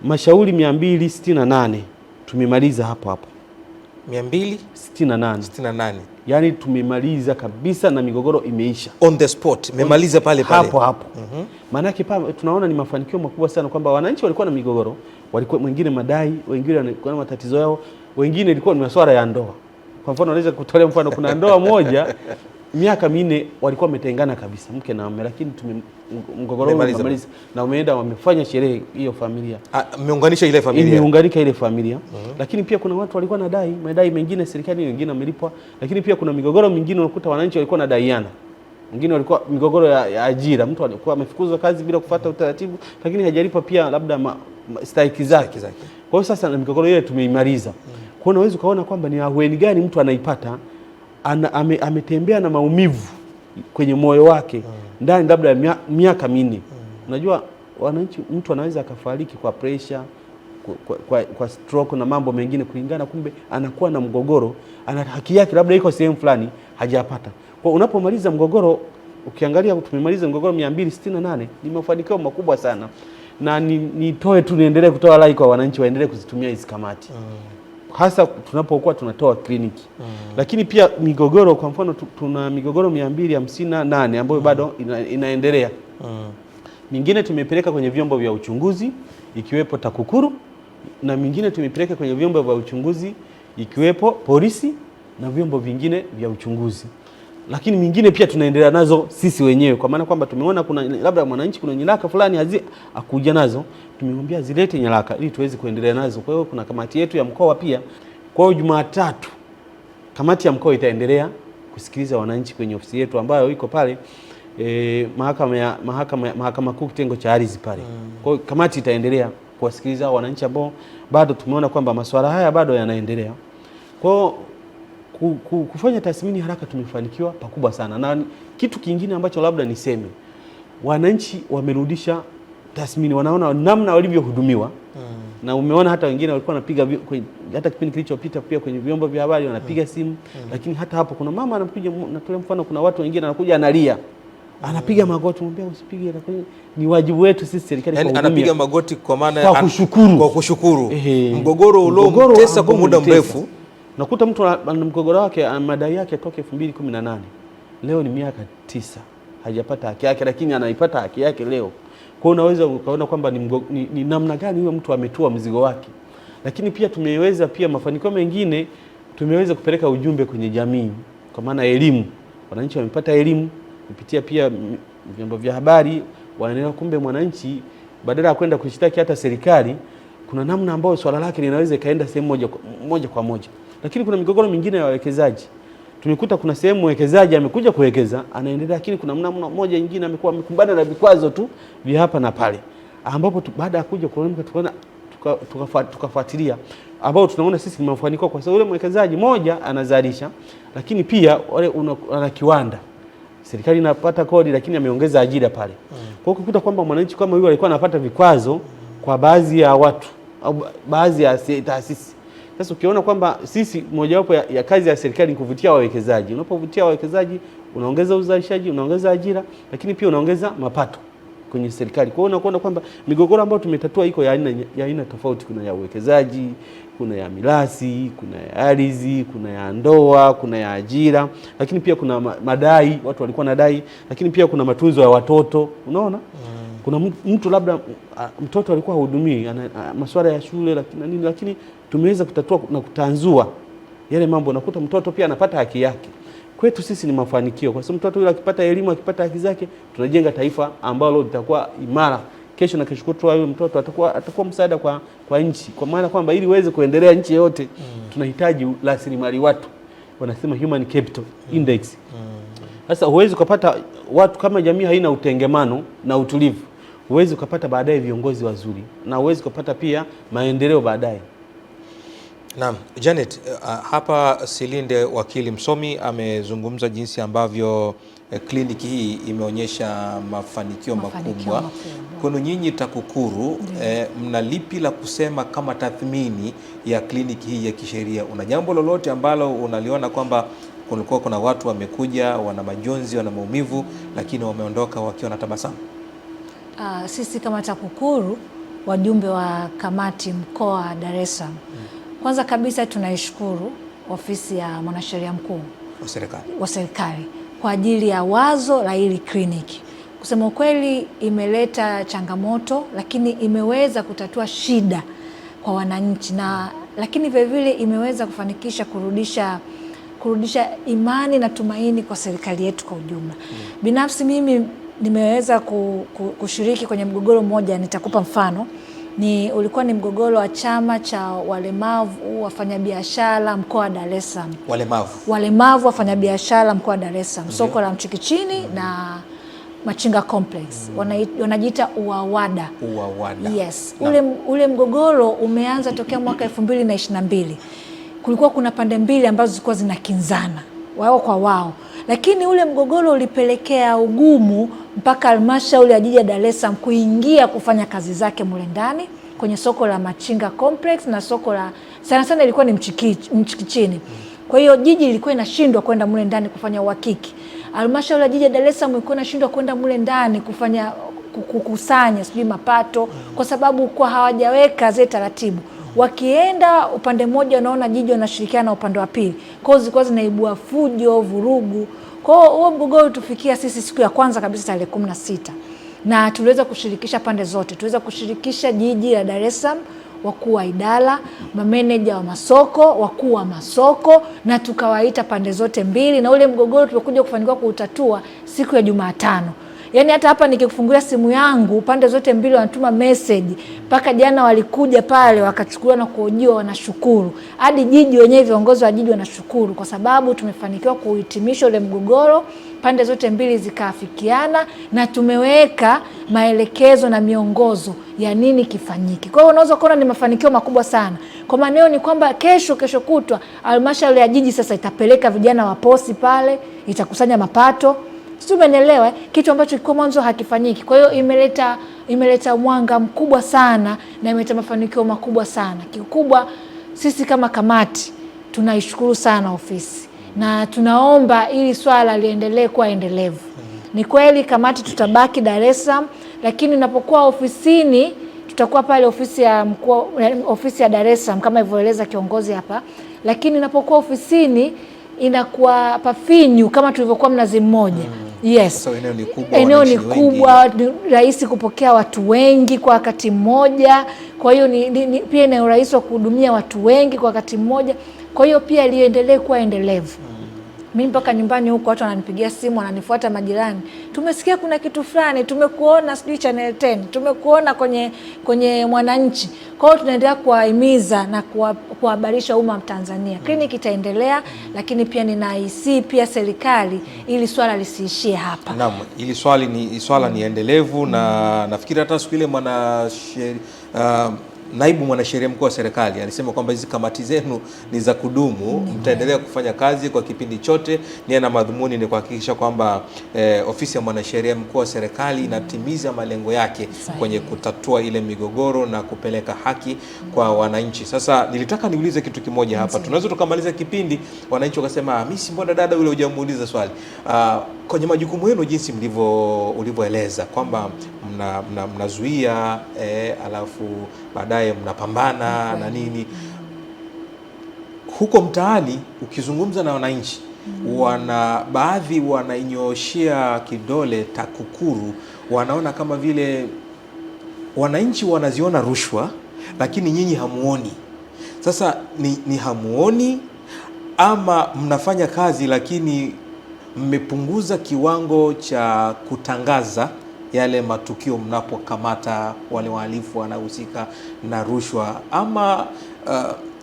S4: mashauri 268 tumemaliza hapo
S3: 268.
S4: Yaani tumemaliza kabisa na migogoro imeisha on
S3: the spot, memaliza pale
S4: hapo. Maana yake tunaona ni mafanikio makubwa sana kwamba wananchi walikuwa na migogoro, walikuwa mwingine madai, wengine walikuwa na matatizo yao, wengine ilikuwa ni masuala ya ndoa. Kwa mfano naweza kutolea mfano, kuna ndoa moja miaka 4 walikuwa wametengana kabisa, mke na mume, lakini mgogoro umemaliza na umeenda wamefanya sherehe hiyo familia.
S3: Imeunganisha ile familia. Lakini pia kuna watu walikuwa madai mengine serikali, wengine wamelipwa, lakini pia kuna migogoro mingine unakuta wananchi walikuwa na daiana. Wengine walikuwa migogoro ya ajira, mtu alikuwa amefukuzwa kazi bila kufuata utaratibu, lakini hajalipa pia labda stahiki zake. Kwa hiyo sasa na migogoro ile tumeimaliza. Kwa hiyo unaweza kuona kwamba ni ahueni gani mtu anaipata, ametembea na maumivu kwenye moyo wake ndani labda ya miaka 4. Unajua wananchi, mtu anaweza akafariki kwa pressure, kwa stroke na mambo mengine kulingana, kumbe anakuwa na mgogoro, ana haki yake labda iko sehemu fulani hajapata. Kwa unapomaliza mgogoro, ukiangalia tumemaliza mgogoro 268, ni mafanikio makubwa sana. Na nitoe tu niendelee kutoa rai kwa wananchi waendelee kuzitumia hizi kamati. Hasa tunapokuwa tunatoa kliniki. Lakini pia migogoro, kwa mfano tuna migogoro 258 ambayo bado inaendelea. Mingine tumepeleka kwenye vyombo vya uchunguzi ikiwepo TAKUKURU, na mingine tumepeleka kwenye vyombo vya uchunguzi ikiwepo polisi na vyombo vingine vya uchunguzi. Lakini mingine pia tunaendelea nazo sisi wenyewe, kwa maana kwamba tumeona kuna labda mwananchi kuna nyaraka fulani akuja nazo, tumemwambia zilete nyaraka ili tuweze kuendelea nazo. Kwa hiyo kuna kamati yetu ya mkoa pia. Kwa hiyo Jumatatu kamati ya mkoa itaendelea kusikiliza wananchi kwenye ofisi yetu ambayo iko pale mahakama kuu kitengo cha ardhi pale. Kwa hiyo kamati itaendelea kuwasikiliza wananchi ambao bado tumeona kwamba masuala haya bado yanaendelea. Kwa hiyo kufanya tathmini haraka tumefanikiwa pakubwa sana. Na kitu kingine ambacho labda niseme, wananchi wamerudisha tathmini, wanaona namna walivyohudumiwa. Na umeona hata wengine walikuwa wanapiga, hata kipindi kilichopita pia kwenye vyombo vya habari wanapiga simu. Lakini hata hapo kuna mama anakuja, natolea mfano, kuna watu wengine anakuja analia, anapiga magoti, mwambie usipige, ni wajibu wetu sisi serikali kwa hudumia. Anapiga magoti kwa maana kwa kushukuru mgogoro uliomtesa kwa muda mrefu. Nakuta mtu ana mgogoro wake, madai yake toka 2018. Leo ni miaka 9 hajapata haki yake, lakini anaipata haki yake leo. Kwa hiyo unaweza ukaona kwamba ni namna gani huyo mtu ametua mzigo wake. Lakini pia tumeweza pia mafanikio mengine, tumeweza kupeleka ujumbe kwenye jamii kwa maana elimu. Wananchi wamepata elimu kupitia pia vyombo vya habari, wanaelewa kumbe mwananchi badala ya kwenda kushtaki hata serikali, kuna namna ambayo swala lake linaweza kaenda sehemu moja kwa moja. Lakini kuna migogoro mingine ya wawekezaji. Tumekuta kuna sehemu mwekezaji amekuja kuwekeza, anaendelea, lakini kuna namna moja nyingine amekuwa amekumbana na vikwazo tu vya hapa na pale, ambapo baada ya kuja kuona tukafuatilia, ambao tunaona sisi ni mafanikio, kwa sababu yule mwekezaji moja anazalisha, lakini pia wale ana kiwanda, serikali inapata kodi, lakini ameongeza ajira pale. Kwa hiyo kukuta kwamba mwananchi kama huyo alikuwa anapata vikwazo kwa baadhi ya watu au baadhi ya taasisi,
S4: Sasa ukiona kwamba sisi mojawapo ya kazi ya serikali ni kuvutia wawekezaji. Unapovutia wawekezaji unaongeza uzalishaji, unaongeza ajira, lakini pia unaongeza mapato kwenye serikali. Kwa hiyo unakuona kwamba migogoro ambayo tumetatua iko ya aina tofauti. Kuna ya uwekezaji, kuna ya mirathi, kuna ya ardhi, kuna ya ndoa, kuna ya ajira, lakini pia kuna madai, watu walikuwa nadai, lakini pia kuna matunzo ya watoto. Unaona? Kuna mtu labda mtoto alikuwa hudumii masuala ya shule lakini tumeweza kutatua na kutanzua yale mambo, nakuta mtoto pia anapata haki yake. Kwetu sisi ni mafanikio, kwa sababu mtoto yule akipata elimu, akipata haki zake, tunajenga taifa ambalo litakuwa imara. Kesho na kesho kutwa yule mtoto atakuwa msaada kwa nchi, kwa maana kwamba ili uweze kuendelea nchi yote tunahitaji rasilimali watu, wanasema human capital index. Sasa huwezi kupata watu kama jamii haina utengemano na utulivu, huwezi kupata baadaye viongozi wazuri, na huwezi kupata pia maendeleo baadaye.
S3: Naam, Janet, hapa Silinde wakili msomi amezungumza jinsi ambavyo kliniki hii imeonyesha mafanikio makubwa. Kwenu nyinyi TAKUKURU, mna lipi la kusema kama tathmini ya kliniki hii ya kisheria? Una jambo lolote ambalo unaliona kwamba kulikuwa kuna watu wamekuja wana majonzi, wana maumivu, lakini wameondoka wakiwa na tabasamu?
S5: Sisi kama TAKUKURU, wajumbe wa kamati mkoa wa Dar es Salaam, kwanza kabisa tunaishukuru ofisi ya mwanasheria mkuu wa serikali kwa ajili ya wazo la hili kliniki. Kusema ukweli imeleta changamoto, lakini imeweza kutatua shida kwa wananchi, lakini vile vile imeweza kufanikisha kurudisha imani na tumaini kwa serikali yetu kwa ujumla. Binafsi mimi nimeweza kushiriki kwenye mgogoro mmoja, nitakupa mfano. Ulikuwa ni mgogoro wa chama cha walemavu wafanyabiashara mkoa wa Dar es Salaam. Walemavu wafanyabiashara mkoa wa Dar es Salaam, soko la Mchikichini na Machinga Complex. Wanajiita UWAWADA. Yes. Ule mgogoro umeanza tokea mwaka 2022. Kulikuwa kuna pande mbili ambazo zilikuwa zinakinzana wao kwa wao, lakini ule mgogoro ulipelekea ugumu mpaka halmashauri ya jiji la Dar es Salaam kuingia kufanya kazi zake mule ndani kwenye soko la Machinga Complex na soko la sana ilikuwa ni Mchikichini. Kwa hiyo jiji ilikuwa inashindwa kwenda mule ndani kufanya uhakiki. Halmashauri ya jiji la Dar es Salaam ilikuwa inashindwa kwenda mule ndani kufanya kukusanya mapato kwa sababu kwa hawajaweka zile taratibu. Wakienda upande mmoja wanaona jiji wanashirikiana na upande wa pili. Kwa hiyo zilikuwa zinaibua fujo, vurugu. Kwa hiyo huo mgogoro tufikia sisi siku ya kwanza kabisa tarehe 16. Na tuliweza kushirikisha pande zote. Tuliweza kushirikisha jiji la Dar es Salaam, wakuu wa idara, mameneja wa masoko, wakuu wa masoko, na tukawaita pande zote mbili, na ule mgogoro tulikuja kufanikiwa kuutatua siku ya Jumatano. Yaani hata hapa nikikufungulia simu yangu pande zote mbili wanatuma message. Mpaka jana walikuja pale wakachukuliwa na kuhojiwa, wanashukuru. Hadi jiji wenyewe, viongozi wa jiji wanashukuru kwa sababu tumefanikiwa kuhitimisha ule mgogoro, pande zote mbili zikaafikiana na tumeweka maelekezo na miongozo ya nini kifanyike. Kwa hiyo unaweza kuona ni mafanikio makubwa sana. Kwa maana ni kwamba kesho kutwa halmashauri ya jiji sasa itapeleka vijana wa posi pale, itakusanya mapato. Tumeelewa kitu ambacho kwa mwanzo hakifanyiki. Kwa hiyo imeleta mwanga mkubwa sana na imeleta mafanikio makubwa sana. Kikubwa sisi kama kamati tunaishukuru sana ofisi na tunaomba ili swala liendelee kuwa endelevu. Ni kweli kamati tutabaki Dar es Salaam, lakini unapokuwa ofisini tutakuwa pale ofisi ya Dar es Salaam kama ilivyoeleza kiongozi hapa, lakini unapokuwa ofisini inakuwa pafinyu kama tulivyokuwa Mnazi Mmoja. Yes. So eneo ni kubwa, rahisi kupokea watu wengi kwa wakati mmoja. Kwa hiyo pia ina urahisi wa kuhudumia watu wengi kwa wakati mmoja. Kwa hiyo pia liendelee kuwa endelevu. Mimi mpaka nyumbani huko watu wananipigia simu, wananifuata majirani. Tumesikia kuna kitu fulani, tumekuona sijui Channel 10, tumekuona kwenye Mwananchi. Kwa hiyo tunaendelea kuwahimiza na kuhabarisha umma wa Tanzania. Kliniki itaendelea, lakini pia ninahisi pia serikali ili swala lisiishie hapa.
S3: Naam, ili swala ni endelevu na nafikiri hata siku ile naibu mwanasheria mkuu wa serikali alisema kwamba hizi kamati zenu ni za kudumu, mtaendelea kufanya kazi kwa kipindi chote. Nia na madhumuni ni kuhakikisha kwamba ofisi ya mwanasheria mkuu wa serikali inatimiza malengo yake kwenye kutatua ile migogoro na kupeleka haki kwa wananchi. Sasa nilitaka niulize kitu kimoja hapa. Tunaweza tukamaliza kipindi wananchi wakasema mimi si mbona dada yule hujamuuliza swali. Kwenye majukumu yenu jinsi ulivyoeleza kwamba mnazuia alafu baadaye mnapambana na nini, huko mtaani ukizungumza na wananchi baadhi wanainyoshia kidole TAKUKURU, wanaona kama vile wananchi wanaziona rushwa lakini nyinyi hamuoni. Sasa ni hamuoni ama mnafanya kazi lakini mmepunguza kiwango cha kutangaza yale matukio mnapokamata wale wahalifu wanaohusika na rushwa, ama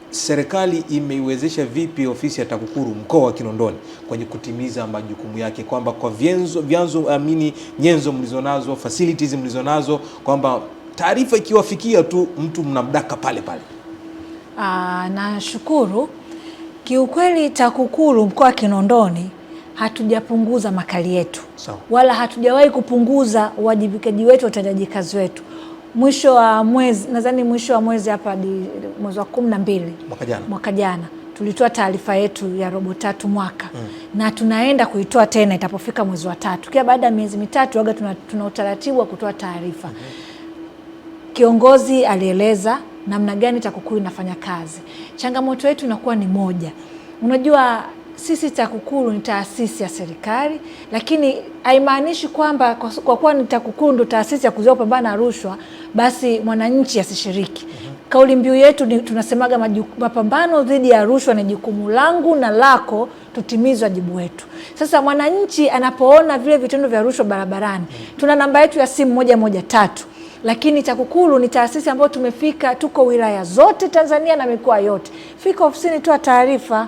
S3: serikali imeiwezesha vipi ofisi ya TAKUKURU mkoa wa Kinondoni kwenye kutimiza majukumu yake, kwamba kwa nyenzo mlizonazo, facilities mlizonazo, kwamba taarifa ikiwafikia tu mtu mnamdaka pale pale?
S5: Nashukuru. Kiukweli TAKUKURU mkoa wa Kinondoni hatujapunguza makali yetu, wala hatujawahi kupunguza uwajibikaji wetu, utendaji kazi wetu. Mwisho wa mwezi, nadhani mwisho wa mwezi hapa mwezi wa 12 mwaka jana tulitoa taarifa yetu ya robo 3 mwaka na tunaenda kuitoa tena itapofika mwezi wa 3. Kila baada ya miezi mitatu waga tuna utaratibu wa kutoa taarifa. Kiongozi alieleza namna gani TAKUKURU inafanya kazi. Changamoto yetu inakuwa ni moja. Unajua sisi TAKUKURU ni taasisi ya serikali, lakini haimaanishi kwamba kwa kuwa ni TAKUKURU ndio taasisi ya kuzuia kupambana na rushwa basi mwananchi asishiriki. Kauli mbiu yetu tunasemaga mapambano dhidi ya rushwa ni jukumu langu na lako, tutimize wajibu wetu. Sasa mwananchi anapoona vile vitendo vya rushwa barabarani, tuna namba yetu ya simu 113. Lakini TAKUKURU ni taasisi ambayo tuko wilaya zote Tanzania na mikoa yote. Fika ofisini, toa taarifa.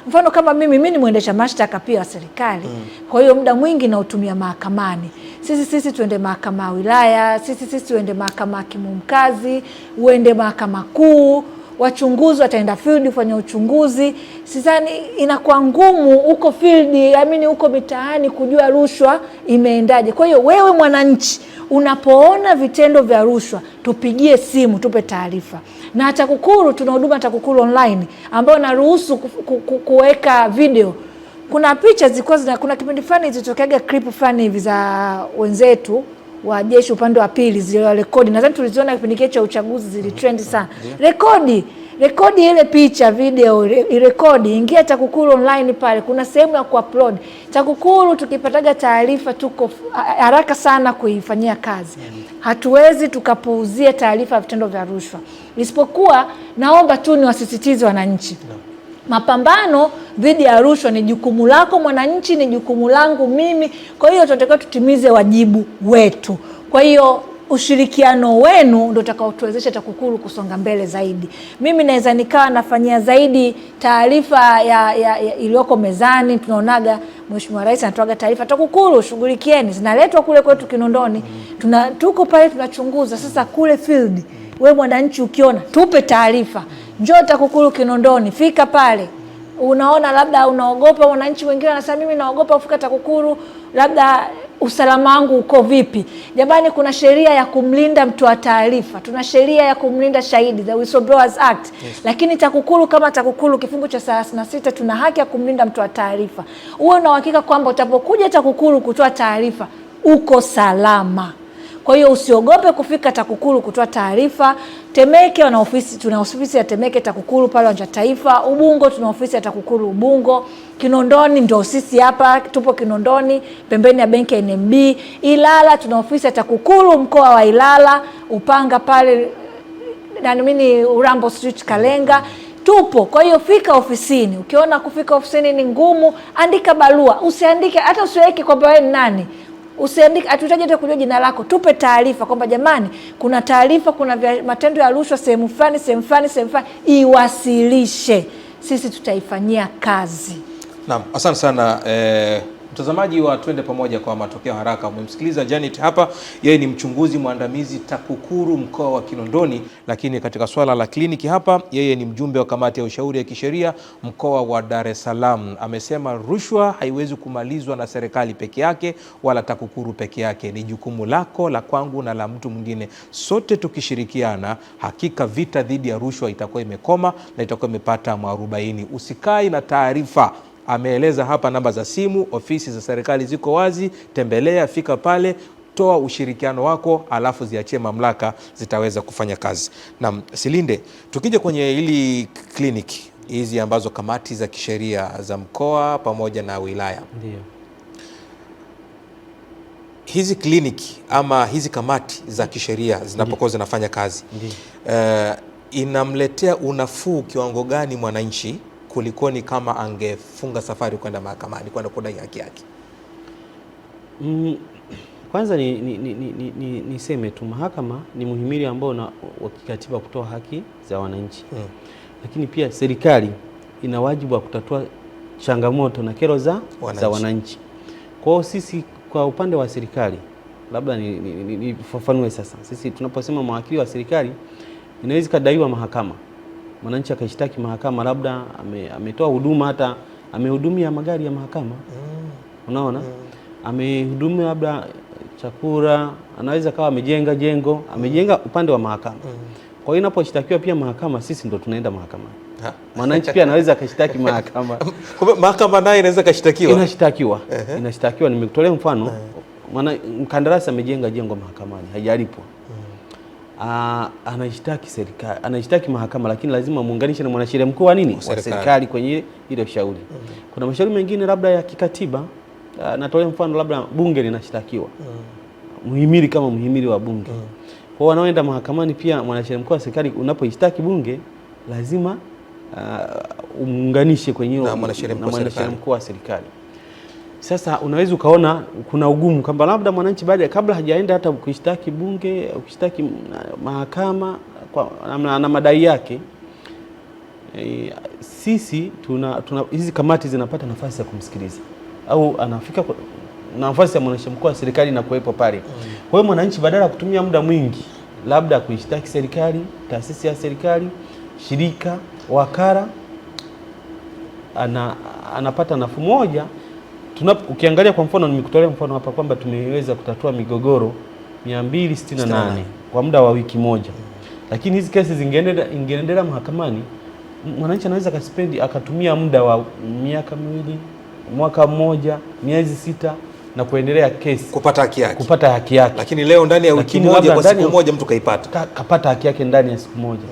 S5: Mfano kama mimi ni mwendesha mashtaka pia wa serikali. Kwa hiyo muda mwingi na utumia mahakamani. Sisi tuende mahakama ya wilaya, sisi tuende mahakama ya hakimu mkazi, uende mahakama kuu, wachunguzi wataenda field kufanya uchunguzi. Sidhani inakuwa ngumu huko field, huko mitaani kujua rushwa imeendaje. Kwa hiyo wewe mwananchi unapoona vitendo vya rushwa, tupigie simu, tupe taarifa. Na TAKUKURU tuna huduma TAKUKURU online ambayo naruhusu kuweka video. Kuna picha kuna kipindi fulani zilitokeaga clip fulani hivi za wenzetu wa jeshi upande wa pili zile rekodi. Nadhani tuliziona kipindi kile cha uchaguzi, zilitrend sana. Rekodi ile picha, video, rekodi, ingia TAKUKURU online pale. Kuna sehemu ya kuupload. TAKUKURU tukipataga taarifa tuko haraka sana kuifanyia kazi. Hatuwezi tukapuuzia taarifa ya vitendo vya rushwa. Isipokuwa naomba tu niwasisitize wananchi. Mapambano dhidi ya rushwa ni jukumu lako mwananchi, ni jukumu langu mimi. Kwa hiyo tunatakiwa tutimize wajibu wetu. Kwa hiyo ushirikiano wenu ndio utakaotuwezesha TAKUKURU kusonga mbele zaidi. Mimi naweza nikawa nafanyia zaidi taarifa iliyoko mezani. Tunaonaga Mheshimiwa Rais anatoaga taarifa, TAKUKURU shughulikieni, zinaletwa kule kwetu Kinondoni. Tuko pale tunachunguza. Sasa kule field, wewe mwananchi ukiona, tupe taarifa. Njoo TAKUKURU Kinondoni, fika pale. Unaona labda unaogopa, wananchi wengine wanasema mimi naogopa kufika TAKUKURU, labda usalama wangu uko vipi? Jamani, kuna sheria ya kumlinda mtoa taarifa, tuna sheria ya kumlinda shahidi, the Whistleblowers Act. Lakini TAKUKURU kama TAKUKURU kifungu cha 36 tuna haki ya kumlinda mtoa taarifa. Uwe na uhakika kwamba utapokuja TAKUKURU kutoa taarifa uko salama. Kwa hiyo usiogope kufika TAKUKURU kutoa taarifa. Temeke tuna ofisi ya Temeke TAKUKURU pale Uwanja Taifa. Ubungo tuna ofisi ya TAKUKURU Ubungo. Kinondoni ndio sisi hapa tupo Kinondoni pembeni ya benki ya NMB. Ilala tuna ofisi ya TAKUKURU mkoa wa Ilala, Upanga pale Urambo Street Kalenga tupo. Kwa hiyo fika ofisini. Ukiona kufika ofisini ni ngumu, andika barua. Usiandike hata usiweke kwamba wewe ni nani. Usiandike, hatutaje hata kujua jina lako. Tupe taarifa kwamba jamani, kuna taarifa, kuna matendo ya rushwa sehemu fulani, iwasilishe. Sisi tutaifanyia kazi.
S3: Naam, asante sana mtazamaji wa Twende Pamoja kwa matokeo haraka, umemsikiliza Janet hapa. Yeye ni mchunguzi mwandamizi TAKUKURU mkoa wa Kinondoni, lakini katika swala la kliniki hapa yeye ni mjumbe wa kamati ya ushauri ya kisheria mkoa wa Dar es Salaam. Amesema rushwa haiwezi kumalizwa na serikali peke yake wala TAKUKURU peke yake, ni jukumu lako, la kwangu na la mtu mwingine. Sote tukishirikiana, hakika vita dhidi ya rushwa itakuwa imekoma na itakuwa imepata mwarobaini. Usikai na taarifa. Ameeleza hapa namba za simu, ofisi za serikali ziko wazi, tembelea, fika pale, toa ushirikiano wako, alafu ziachie mamlaka, zitaweza kufanya kazi. Na Silinde, tukija kwenye hili kliniki hizi ambazo kamati za kisheria za mkoa pamoja na wilaya,
S4: ndio
S3: hizi kliniki ama hizi kamati za kisheria zinapokuwa zinafanya kazi, inamletea unafuu kiwango gani mwananchi kulikoni kama angefunga safari kwenda mahakamani kwenda kudai haki yake?
S4: Kwanza niseme tu mahakama ni muhimili ambao wa kikatiba kutoa haki za wananchi. Lakini pia serikali ina wajibu wa kutatua changamoto na kero za wananchi. Kwa hiyo sisi kwa upande wa serikali, labda nifafanue sasa. Sisi tunaposema mawakili wa serikali, inaweza kadaiwa mahakama. Mwananchi akashtaki mahakama, labda ametoa huduma, hata amehudumia magari ya mahakama. Unaona? Amehudumia labda chakula, anaweza kawa amejenga jengo, amejenga upande wa mahakama. Kwa hiyo inaposhtakiwa pia mahakama, sisi ndo tunaenda mahakamani. Mwananchi pia anaweza akashtaki mahakama.
S3: Mahakama naye inaweza kashtakiwa.
S4: Inashtakiwa. Nimekutolea mfano. Mkandarasi amejenga jengo mahakamani, hajalipwa. Anashtaki serikali, anashtaki mahakama, lakini lazima muunganishe na mwanasheria mkuu wa nini? Wa serikali kwenye ile shauri. Kuna mashauri mengine labda ya kikatiba, natolea mfano labda bunge linashtakiwa. Muhimili kama muhimili wa bunge. Kwa wanaoenda mahakamani pia mwanasheria mkuu wa serikali unapoishtaki bunge lazima umuunganishe kwenye na mwanasheria mkuu wa serikali. Sasa unaweza ukaona kuna ugumu kwamba labda mwananchi kabla hajaenda hata ukishtaki bunge, ukishtaki mahakama na madai yake, sisi hizi kamati zinapata nafasi ya kumsikiliza, au anafika nafasi ya mwanasheria mkuu wa serikali na kuwepo pale. Kwa hiyo mwananchi badala ya kutumia muda mwingi labda kuishtaki serikali, taasisi ya serikali, shirika, wakala, anapata nafuu moja. Ukiangalia kwa mfano, nimekutolea mfano hapa kwamba tumeweza kutatua migogoro 268 kwa muda wa wiki moja. Lakini hizi kesi zingeendelea mahakamani, mwananchi anaweza akatumia muda wa miaka miwili, mwaka mmoja, miezi 6 na kuendelea kesi
S3: kupata haki yake. Lakini leo ndani ya wiki moja, kwa siku moja mtu kapata
S4: haki yake ndani ya siku moja.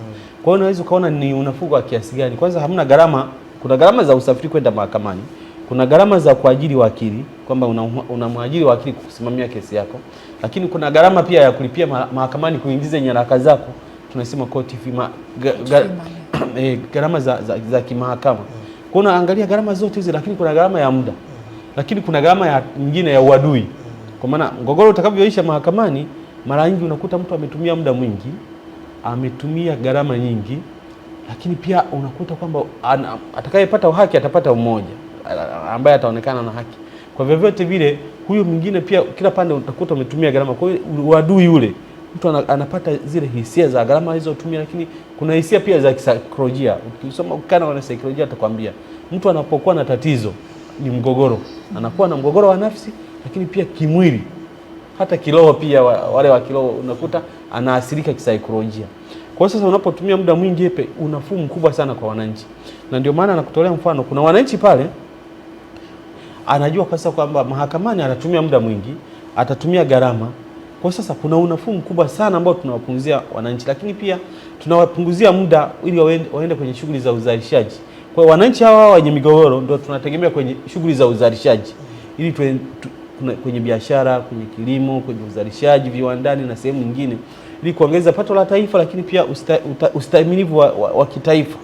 S4: Kwa hiyo unaweza ukaona ni unafuu wa kiasi gani. Kwanza hamna gharama. Kuna gharama za usafiri kwenda mahakamani. Kuna gharama za kuajiri wakili, kwamba unamwajiri wakili kusimamia kesi yako. Lakini kuna gharama pia ya kulipia mahakamani kuingiza nyaraka zako, tunasema court fee, gharama za kimahakama. Kwa hiyo unaangalia gharama zote hizi, lakini kuna gharama ya muda. Lakini kuna gharama nyingine ya uadui. Kwa maana mgogoro utakavyoisha mahakamani, mara nyingi unakuta mtu ametumia muda mwingi, ametumia gharama nyingi, lakini pia unakuta kwamba atakayepata haki atapata umoja ambaye ataonekana na haki. Kwa vyovyote vile huyo mwingine pia kila pande utakuta umetumia gharama. Kwa hiyo uadui ule mtu anapata zile hisia za gharama hizo tumia, lakini kuna hisia pia za kisaikolojia. Ukisoma ukana na saikolojia atakwambia mtu anapokuwa na tatizo ni mgogoro, anakuwa na mgogoro wa nafsi, lakini pia kimwili, hata kiroho pia. Wale wa kiroho unakuta anaathirika kisaikolojia. Kwa sasa unapotumia muda mwingi unafuu mkubwa sana kwa wananchi. Na ndio maana nakutolea mfano, kuna wananchi pale anajua kwa sasa kwamba mahakamani anatumia muda mwingi, atatumia gharama. Kwa sasa kuna unafuu mkubwa sana ambao tunawapunguzia wananchi, lakini pia tunawapunguzia muda ili waende kwenye shughuli za uzalishaji. Kwa wananchi hawa wenye migogoro ndio tunategemea kwenye shughuli za uzalishaji, ili kwenye biashara, kwenye kilimo, kwenye uzalishaji viwandani na sehemu nyingine, ili kuongeza pato la taifa, lakini pia ustahimilivu wa kitaifa.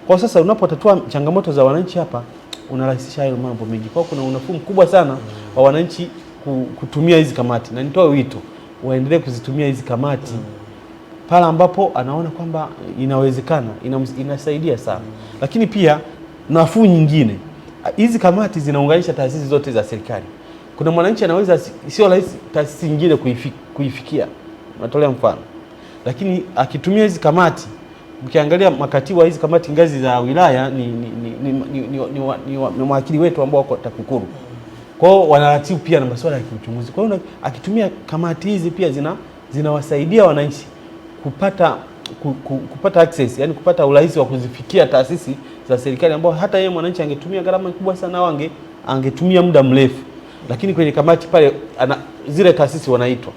S4: Kwa sasa unapotatua changamoto za wananchi hapa, unarahisisha hayo mambo mengi. Kwa kuna unafuu mkubwa sana wa wananchi kutumia hizi kamati, na nitoe wito waendelee kuzitumia hizi kamati pale ambapo anaona kwamba inawezekana, inasaidia sana. Lakini pia nafuu nyingine, hizi kamati zinaunganisha taasisi zote za serikali. Kuna mwananchi anaweza sio rahisi taasisi nyingine kuifikia, natolea mfano, lakini akitumia hizi kamati, mkiangalia makatibu wa hizi kamati ngazi za wilaya ni mawakili wetu ambao wako TAKUKURU. Kwa hiyo wanaratibu pia na masuala ya kiuchunguzi. Kwa hiyo akitumia kamati hizi pia zinawasaidia wananchi kupata access, yani kupata urahisi wa kuzifikia taasisi za serikali ambao hata yeye mwananchi angetumia gharama kubwa sana au angetumia muda mrefu. Lakini kwenye kamati pale zile taasisi wanaitwa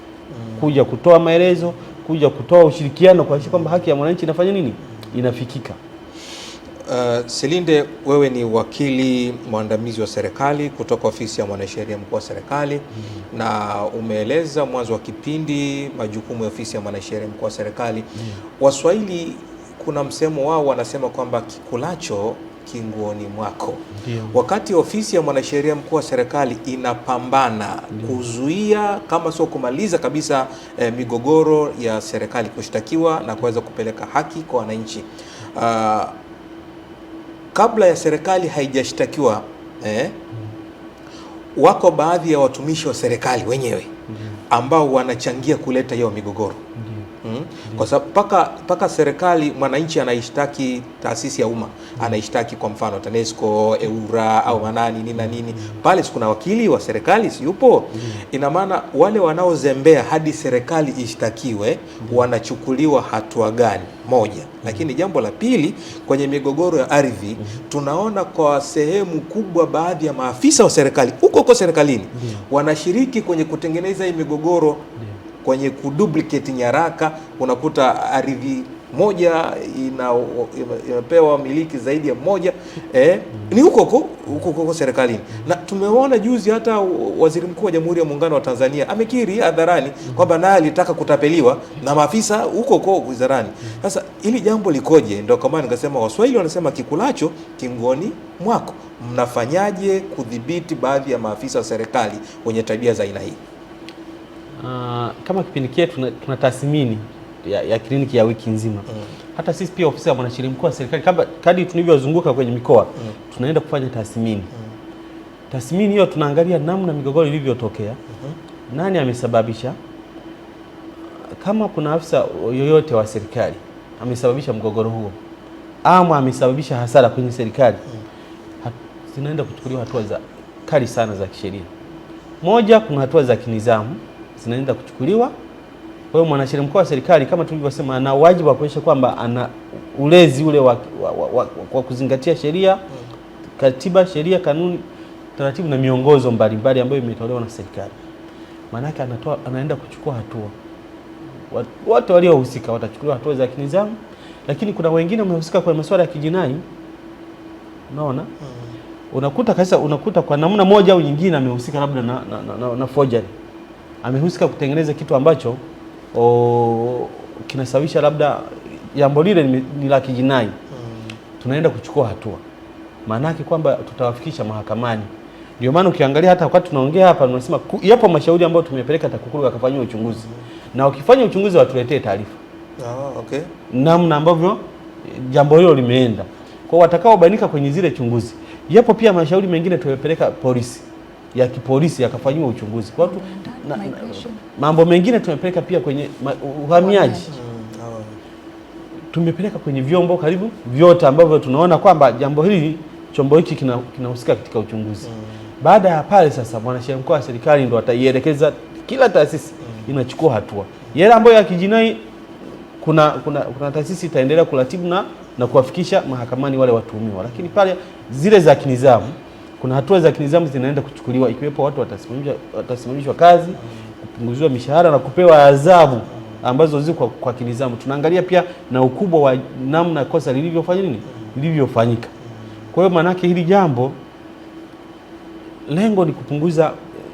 S4: kuja kutoa maelezo, kuja kutoa ushirikiano kuhakikisha kwamba haki ya mwananchi inafanya nini? Inafikika.
S3: Selinde, wewe ni wakili mwandamizi wa serikali kutoka ofisi ya mwanasheria mkuu wa serikali na umeeleza mwanzo wa kipindi majukumu ya ofisi ya mwanasheria mkuu wa serikali. Waswahili kuna msemo wao wanasema kwamba kikulacho kinguoni mwako. Wakati ofisi ya mwanasheria mkuu wa serikali inapambana kuzuia kama sio kumaliza kabisa migogoro ya serikali kushtakiwa na kuweza kupeleka haki kwa wananchi, kabla ya serikali haijashtakiwa wako baadhi ya watumishi wa serikali wenyewe ambao wanachangia kuleta hiyo migogoro. Kwa sababu paka serikali mwananchi anaishtaki taasisi ya umma, anaishtaki kwa mfano TANESCO, EWURA au manani nini na nini, pale kuna wakili wa serikali si yupo. Ina maana wale wanaozembea hadi serikali ishtakiwe wanachukuliwa hatua gani? Moja. Lakini jambo la pili, kwenye migogoro ya ardhi tunaona kwa sehemu kubwa baadhi ya maafisa wa serikali huko serikalini wanashiriki kwenye kutengeneza hii migogoro, kwenye kuduplicate nyaraka. Unakuta ardhi moja inapewa miliki zaidi ya mmoja, ni huko serikalini. Na tumeona juzi hata Waziri Mkuu wa Jamhuri ya Muungano wa Tanzania amekiri hadharani kwamba naye alitaka kutapeliwa na maafisa huko wizarani. Sasa hili jambo likoje? Ndio kama nikasema Waswahili wanasema kikulacho kinguoni mwako. Mnafanyaje kudhibiti baadhi ya maafisa wa serikali wenye tabia za aina hii?
S4: Kama kipindi chetu tuna tathmini ya kliniki ya wiki nzima. Hata sisi pia ofisi ya mwanasheria mkuu wa serikali kadri tunavyozunguka kwenye mikoa tunaenda kufanya tathmini. Tathmini hiyo tunaangalia namna migogoro ilivyotokea, nani amesababisha, kama kuna afisa yoyote wa serikali amesababisha mgogoro huo ama amesababisha hasara kwenye serikali, zinaenda kuchukuliwa hatua za kali sana za kisheria. Moja, kuna hatua za kinizamu zinaenda kuchukuliwa. Kwa hiyo mwanasheria mkuu wa serikali kama tulivyosema ana wajibu wa kuhakikisha kwamba ana ulezi ule wa kuzingatia sheria, katiba, sheria, kanuni, taratibu na miongozo mbalimbali ambayo imetolewa na serikali. Maana yake anaenda kuchukua hatua. Wote waliohusika watachukuliwa hatua za kinizamu, lakini kuna wengine wamehusika kwa masuala ya kijinai. Unaona? Unakuta kwa namna moja au nyingine amehusika labda na forgery. Amehusika kutengeneza kitu ambacho kinasababisha labda jambo lile ni la kijinai. Tunaenda kuchukua hatua. Maana yake kwamba tutawafikisha mahakamani. Ndio maana ukiangalia hata wakati tunaongea hapa tunasema yapo mashauri ambayo tumepeleka TAKUKURU akafanywa uchunguzi. Na ukifanya uchunguzi watuletee taarifa.
S3: Okay.
S4: Namna ambavyo jambo hilo limeenda. Kwa watakaobainika kwenye zile chunguzi. Yapo pia mashauri mengine tumepeleka polisi ya kipolisi yakafanywa uchunguzi. Kwa mambo mengine tumepeleka pia kwenye uhamiaji. Tumepeleka kwenye vyombo karibu vyote ambavyo tunaona kwamba jambo hili, chombo hiki kinahusika katika uchunguzi. Baada ya pale sasa mwanasheria mkuu wa serikali ndo ataielekeza kila taasisi inachukua hatua. Yale ambayo ya kijinai kuna taasisi itaendelea kuratibu na kuwafikisha mahakamani wale watuhumiwa. Lakini pale zile za kinizamu, kuna hatua za kinizamu zinaenda kuchukuliwa, ikiwepo watu watasimamishwa kazi, kupunguziwa mishahara na kupewa adhabu ambazo ziko kwa kinizamu. Tunaangalia pia na ukubwa wa namna kosa lilivyofanyika. Kwa hiyo maana hili jambo lengo ni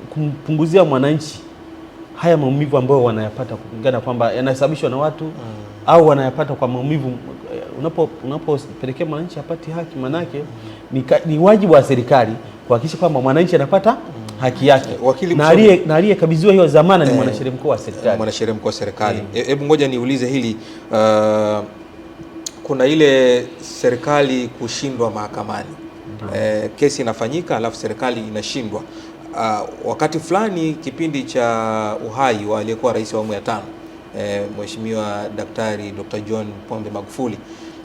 S4: kumpunguzia mwananchi haya maumivu ambayo wanayapata kulingana kwamba yanasababishwa na watu au wanayapata kwa maumivu. Unapopelekea mwananchi apate haki, manake ni wajibu wa serikali kuhakikisha kwamba mwananchi anapata haki yake. Na aliyekabidhiwa hiyo dhamana ni mwanasheria mkuu wa serikali.
S3: Mwanasheria mkuu wa serikali. Hebu ngoja niulize hili, kuna ile serikali kushindwa mahakamani. Kesi inafanyika alafu serikali inashindwa. Wakati fulani kipindi cha uhai wa aliyekuwa rais wa awamu ya 5 Mheshimiwa Daktari Dr. John Pombe Magufuli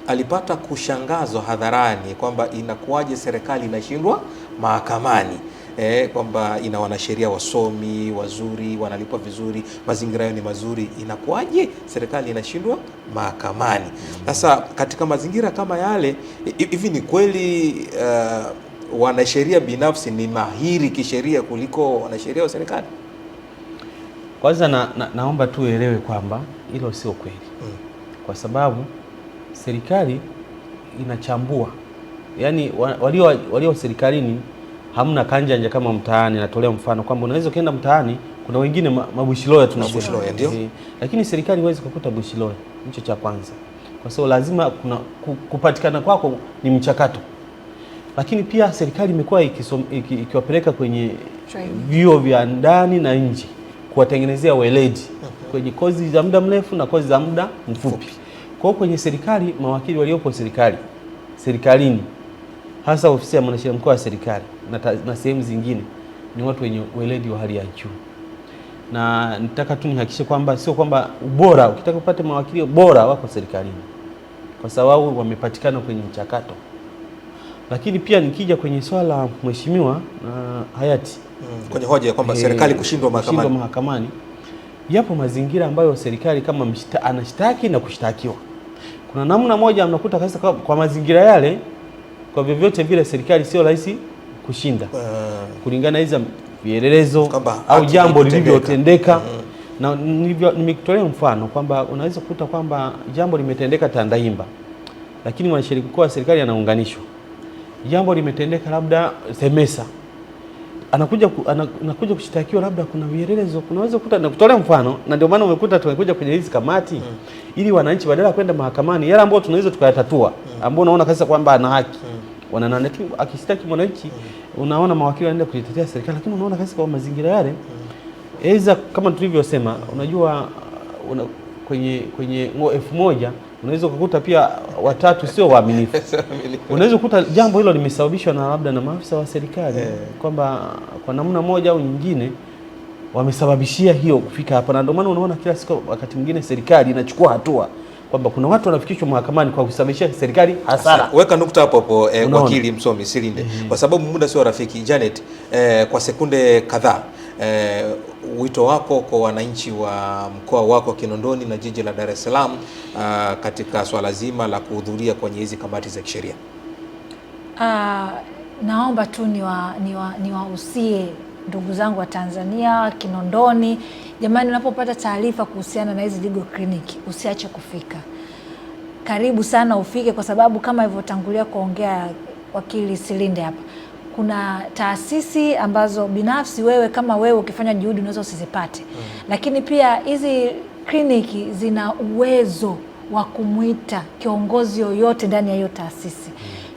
S3: alipata kushangazwa hadharani kwamba inakuwaje serikali inashindwa mahakamani, kwamba ina wanasheria wasomi wazuri, wanalipwa vizuri, mazingira yao ni mazuri, inakuwaje serikali inashindwa mahakamani? Sasa katika mazingira kama yale, hivi ni kweli wanasheria binafsi ni mahiri kisheria kuliko wanasheria wa serikali?
S4: Kwanza naomba tu uelewe kwamba hilo sio kweli. Kwa sababu serikali inachambua, yaani walio serikalini hamna kanjanja kama mtaani. Natolea mfano kwamba unaweza kwenda mtaani, kuna wengine mabushiloya tunasema, lakini serikali huwezi kukuta bushiloya. Hicho cha kwanza, kwa sababu lazima kuna kupatikana kwako ni mchakato. Lakini pia serikali imekuwa ikiwapeleka kwenye vyuo vya ndani na nje kuwatengenezea weledi kwenye kozi za muda mrefu na kozi za muda mfupi. Kwa hiyo kwenye serikali, mawakili waliopo serikalini, hasa ofisi ya mwanasheria mkuu wa serikali na sehemu zingine, ni watu wenye weledi wa hali ya juu. Na nitaka tu nihakikishe kwamba sio kwamba ubora, ukitaka kupata mawakili bora wako serikalini, kwa sababu wamepatikana kwenye mchakato. Lakini pia nikija kwenye swala la mheshimiwa hayati
S3: kwenye hoja ya kwamba serikali kushindwa
S4: mahakamani, yapo mazingira ambayo serikali kama anashtaki na kushtakiwa, kuna namna moja mnakuta kabisa kwa mazingira yale, kwa vyovyote vile serikali sio rahisi kushinda kulingana hizo vielelezo au jambo lilivyotendeka. Na nimekutolea mfano kwamba unaweza kukuta kwamba jambo limetendeka Tandahimba, lakini mwanasheria mkuu wa serikali anaunganishwa. Jambo limetendeka labda Semesa, anakuja kushtakiwa, labda kuna vielelezo, kunaweza kukuta. Na kutolea mfano, na ndio maana umekuta tumekuja kwenye hizi kamati ili wananchi badala ya kwenda mahakamani, yale ambao tunaweza tukayatatua, ambao unaona kabisa kwamba ana haki, wananana tu akishtaki mwananchi, unaona mawakili wanaenda kuitetea serikali, lakini unaona kabisa kwa mazingira yale eza, kama tulivyosema, unajua kwenye 1000 unaweza kukuta pia watatu sio waaminifu. Unaweza kukuta jambo hilo limesababishwa na labda na maafisa wa serikali, kwamba kwa namna moja au nyingine wamesababishia hiyo kufika hapa. Na ndio maana unaona kila siku wakati mwingine serikali inachukua hatua kwamba kuna watu wanafikishwa mahakamani kwa kusababishia serikali hasara.
S3: Weka nukta hapo wakili msomi Silinde, kwa sababu muda sio rafiki. Janet, kwa sekunde kadhaa, wito wako kwa wananchi wa mkoa wako Kinondoni na jiji la Dar es Salaam katika swala zima la kuhudhuria kwenye hizi kamati za kisheria.
S5: Naomba tu niwahusie ndugu zangu wa Tanzania, Kinondoni, jamani, unapopata taarifa kuhusiana na hizi legal clinic usiache kufika. Karibu sana ufike, kwa sababu kama ilivyotangulia kuongea wakili Silinde hapa, kuna taasisi ambazo binafsi wewe kama wewe ukifanya juhudi unaweza usizipate. Lakini pia hizi kliniki zina uwezo wa kumuita kiongozi yoyote ndani ya hiyo taasisi.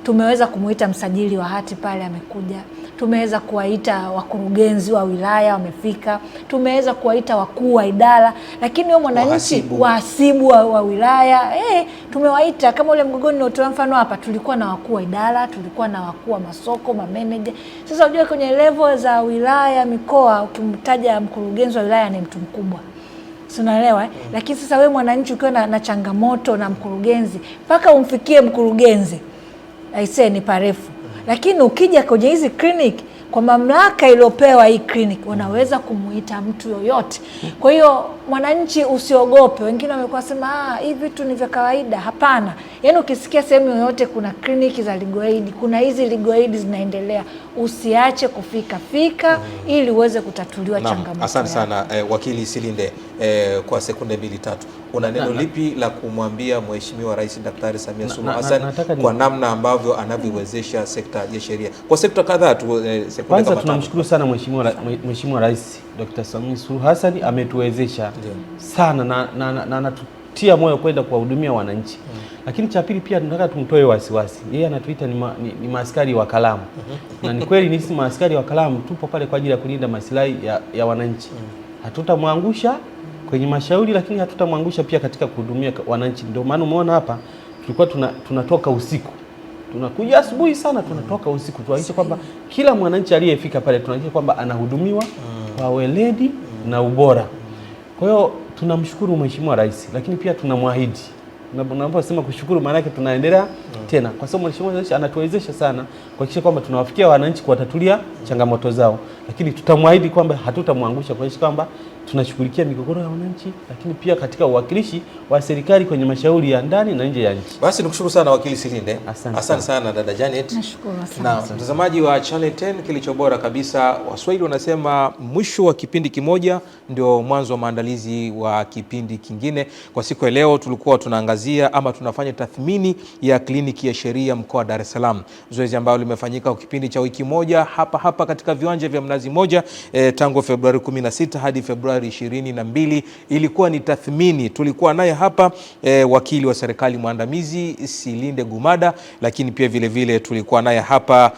S5: Tumeweza kumuita msajili wa hati pale, amekuja. Tumeweza kuwaita wakurugenzi wa wilaya wamefika. Tumeweza kuwaita wakuu wa idara, lakini wao mwananchi wahasibu wa wilaya tumewaita. Kama ule mgogoni nilitoa mfano hapa, tulikuwa na wakuu wa idara, tulikuwa na wakuu wa masoko, mameneja. Sasa unajua kwenye level za wilaya, mikoa, ukimtaja mkurugenzi wa wilaya ni mtu mkubwa, unaelewa Lakini sasa wewe mwananchi ukiwa na changamoto na mkurugenzi, mpaka umfikie mkurugenzi, aisee, ni parefu. Lakini ukija kwenye hizi clinic, kwa mamlaka iliyopewa hii clinic, wanaweza kumuita mtu yoyote. Kwa hiyo mwananchi usiogope. Wengine wamekuwa sema hivi vitu ni vya kawaida. Hapana. Yaani ukisikia sehemu yoyote kuna clinic za legal aid, kuna hizi legal aid zinaendelea, usiache fika ili uweze kutatuliwa changamoto.
S3: Asante sana wakili Silinde, kwa sekunde 2-3 una neno lipi la kumwambia Mheshimiwa Rais Daktari Samia Suluhu Hassan kwa namna ambavyo anavyowezesha sekta ya sheria kwa sekta kadhaa tu?
S4: Kwanza tunamshukuru sana Mheshimiwa Rais Dr. Samia Suluhu Hassan, ametuwezesha sana na anatutia moyo kwenda kuwahudumia wananchi. Lakini cha pili pia tunataka tumtoe wasiwasi. Yeye anatuita ni maaskari wa kalamu. Na ni kweli ni sisi maaskari wa kalamu, tupo pale kwa ajili ya kulinda maslahi ya wananchi. Hatutamwangusha kwenye mashauri, lakini hatutamwangusha pia katika kuhudumia wananchi. Ndio maana umeona hapa tulikuwa tunatoka usiku tunakuja asubuhi sana, tunatoka usiku, tuhakikishe kwamba kila mwananchi aliyefika pale tunahakikisha kwamba anahudumiwa kwa weledi na ubora. Kwa hiyo tunamshukuru Mheshimiwa Rais, lakini pia tunamwahidi, naposema kushukuru maana yake tunaendelea tena, kwa sababu Mheshimiwa Rais anatuwezesha sana kuhakikisha kwamba tunawafikia wananchi, kuwatatulia changamoto zao, lakini tutamwahidi kwamba hatutamwangusha, kuhakikisha kwamba tunashughulikia migogoro ya wananchi, lakini pia katika uwakilishi wa serikali kwenye mashauri ya ndani na nje ya nchi.
S3: Basi nikushukuru sana wakili Silinde.
S4: Asante
S3: sana dada Janet.
S5: Nashukuru
S3: sana. Na mtazamaji wa Channel 10, kilicho bora kabisa, Waswahili wanasema mwisho wa kipindi kimoja ndio mwanzo wa maandalizi wa kipindi kingine. Kwa siku ya leo tulikuwa tunaangazia ama tunafanya tathmini ya kliniki ya sheria mkoa wa Dar es Salaam, zoezi ambalo limefanyika kwa kipindi cha wiki moja hapa katika viwanja vya Mnazi Mmoja tangu Februari 16 hadi Februari 22. Ilikuwa ni tathmini. Tulikuwa naye hapa wakili wa serikali mwandamizi Silinde Gumada, lakini pia vile tulikuwa naye hapa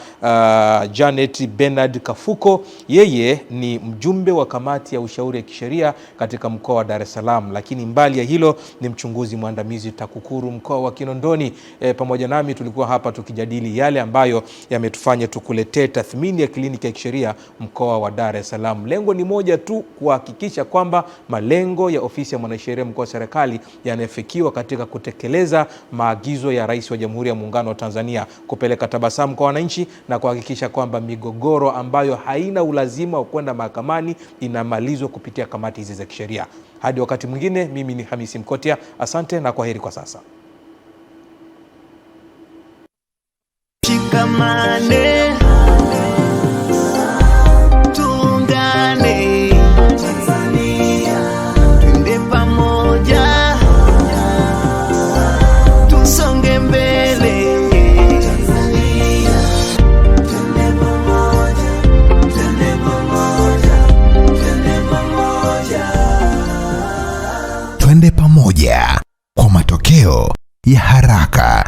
S3: Janet Bernard Kafuko. Yeye ni mjumbe wa kamati ya ushauri ya kisheria katika mkoa wa Dar es Salaam, lakini mbali ya hilo ni mchunguzi mwandamizi TAKUKURU mkoa wa Kinondoni. Pamoja nami tulikuwa hapa tukijadili yale ambayo yametufanya tukuletee tathmini ya kliniki ya kisheria mkoa wa Dar es Salaam. Lengo ni moja tu, kuhakikisha kwamba malengo ya ofisi ya mwanasheria mkuu wa serikali yanafikiwa katika kutekeleza maagizo ya Rais wa Jamhuri ya Muungano wa Tanzania, kupeleka tabasamu kwa wananchi na kuhakikisha kwamba migogoro ambayo haina ulazima wa kwenda mahakamani inamalizwa kupitia kamati hizi za kisheria. Hadi wakati mwingine, mimi ni Hamisi Mkotia. Asante na kwaheri kwa sasa.
S1: Shikamane, tuungane, twende pamoja, tusonge mbele.
S2: Twende pamoja kwa matokeo ya haraka.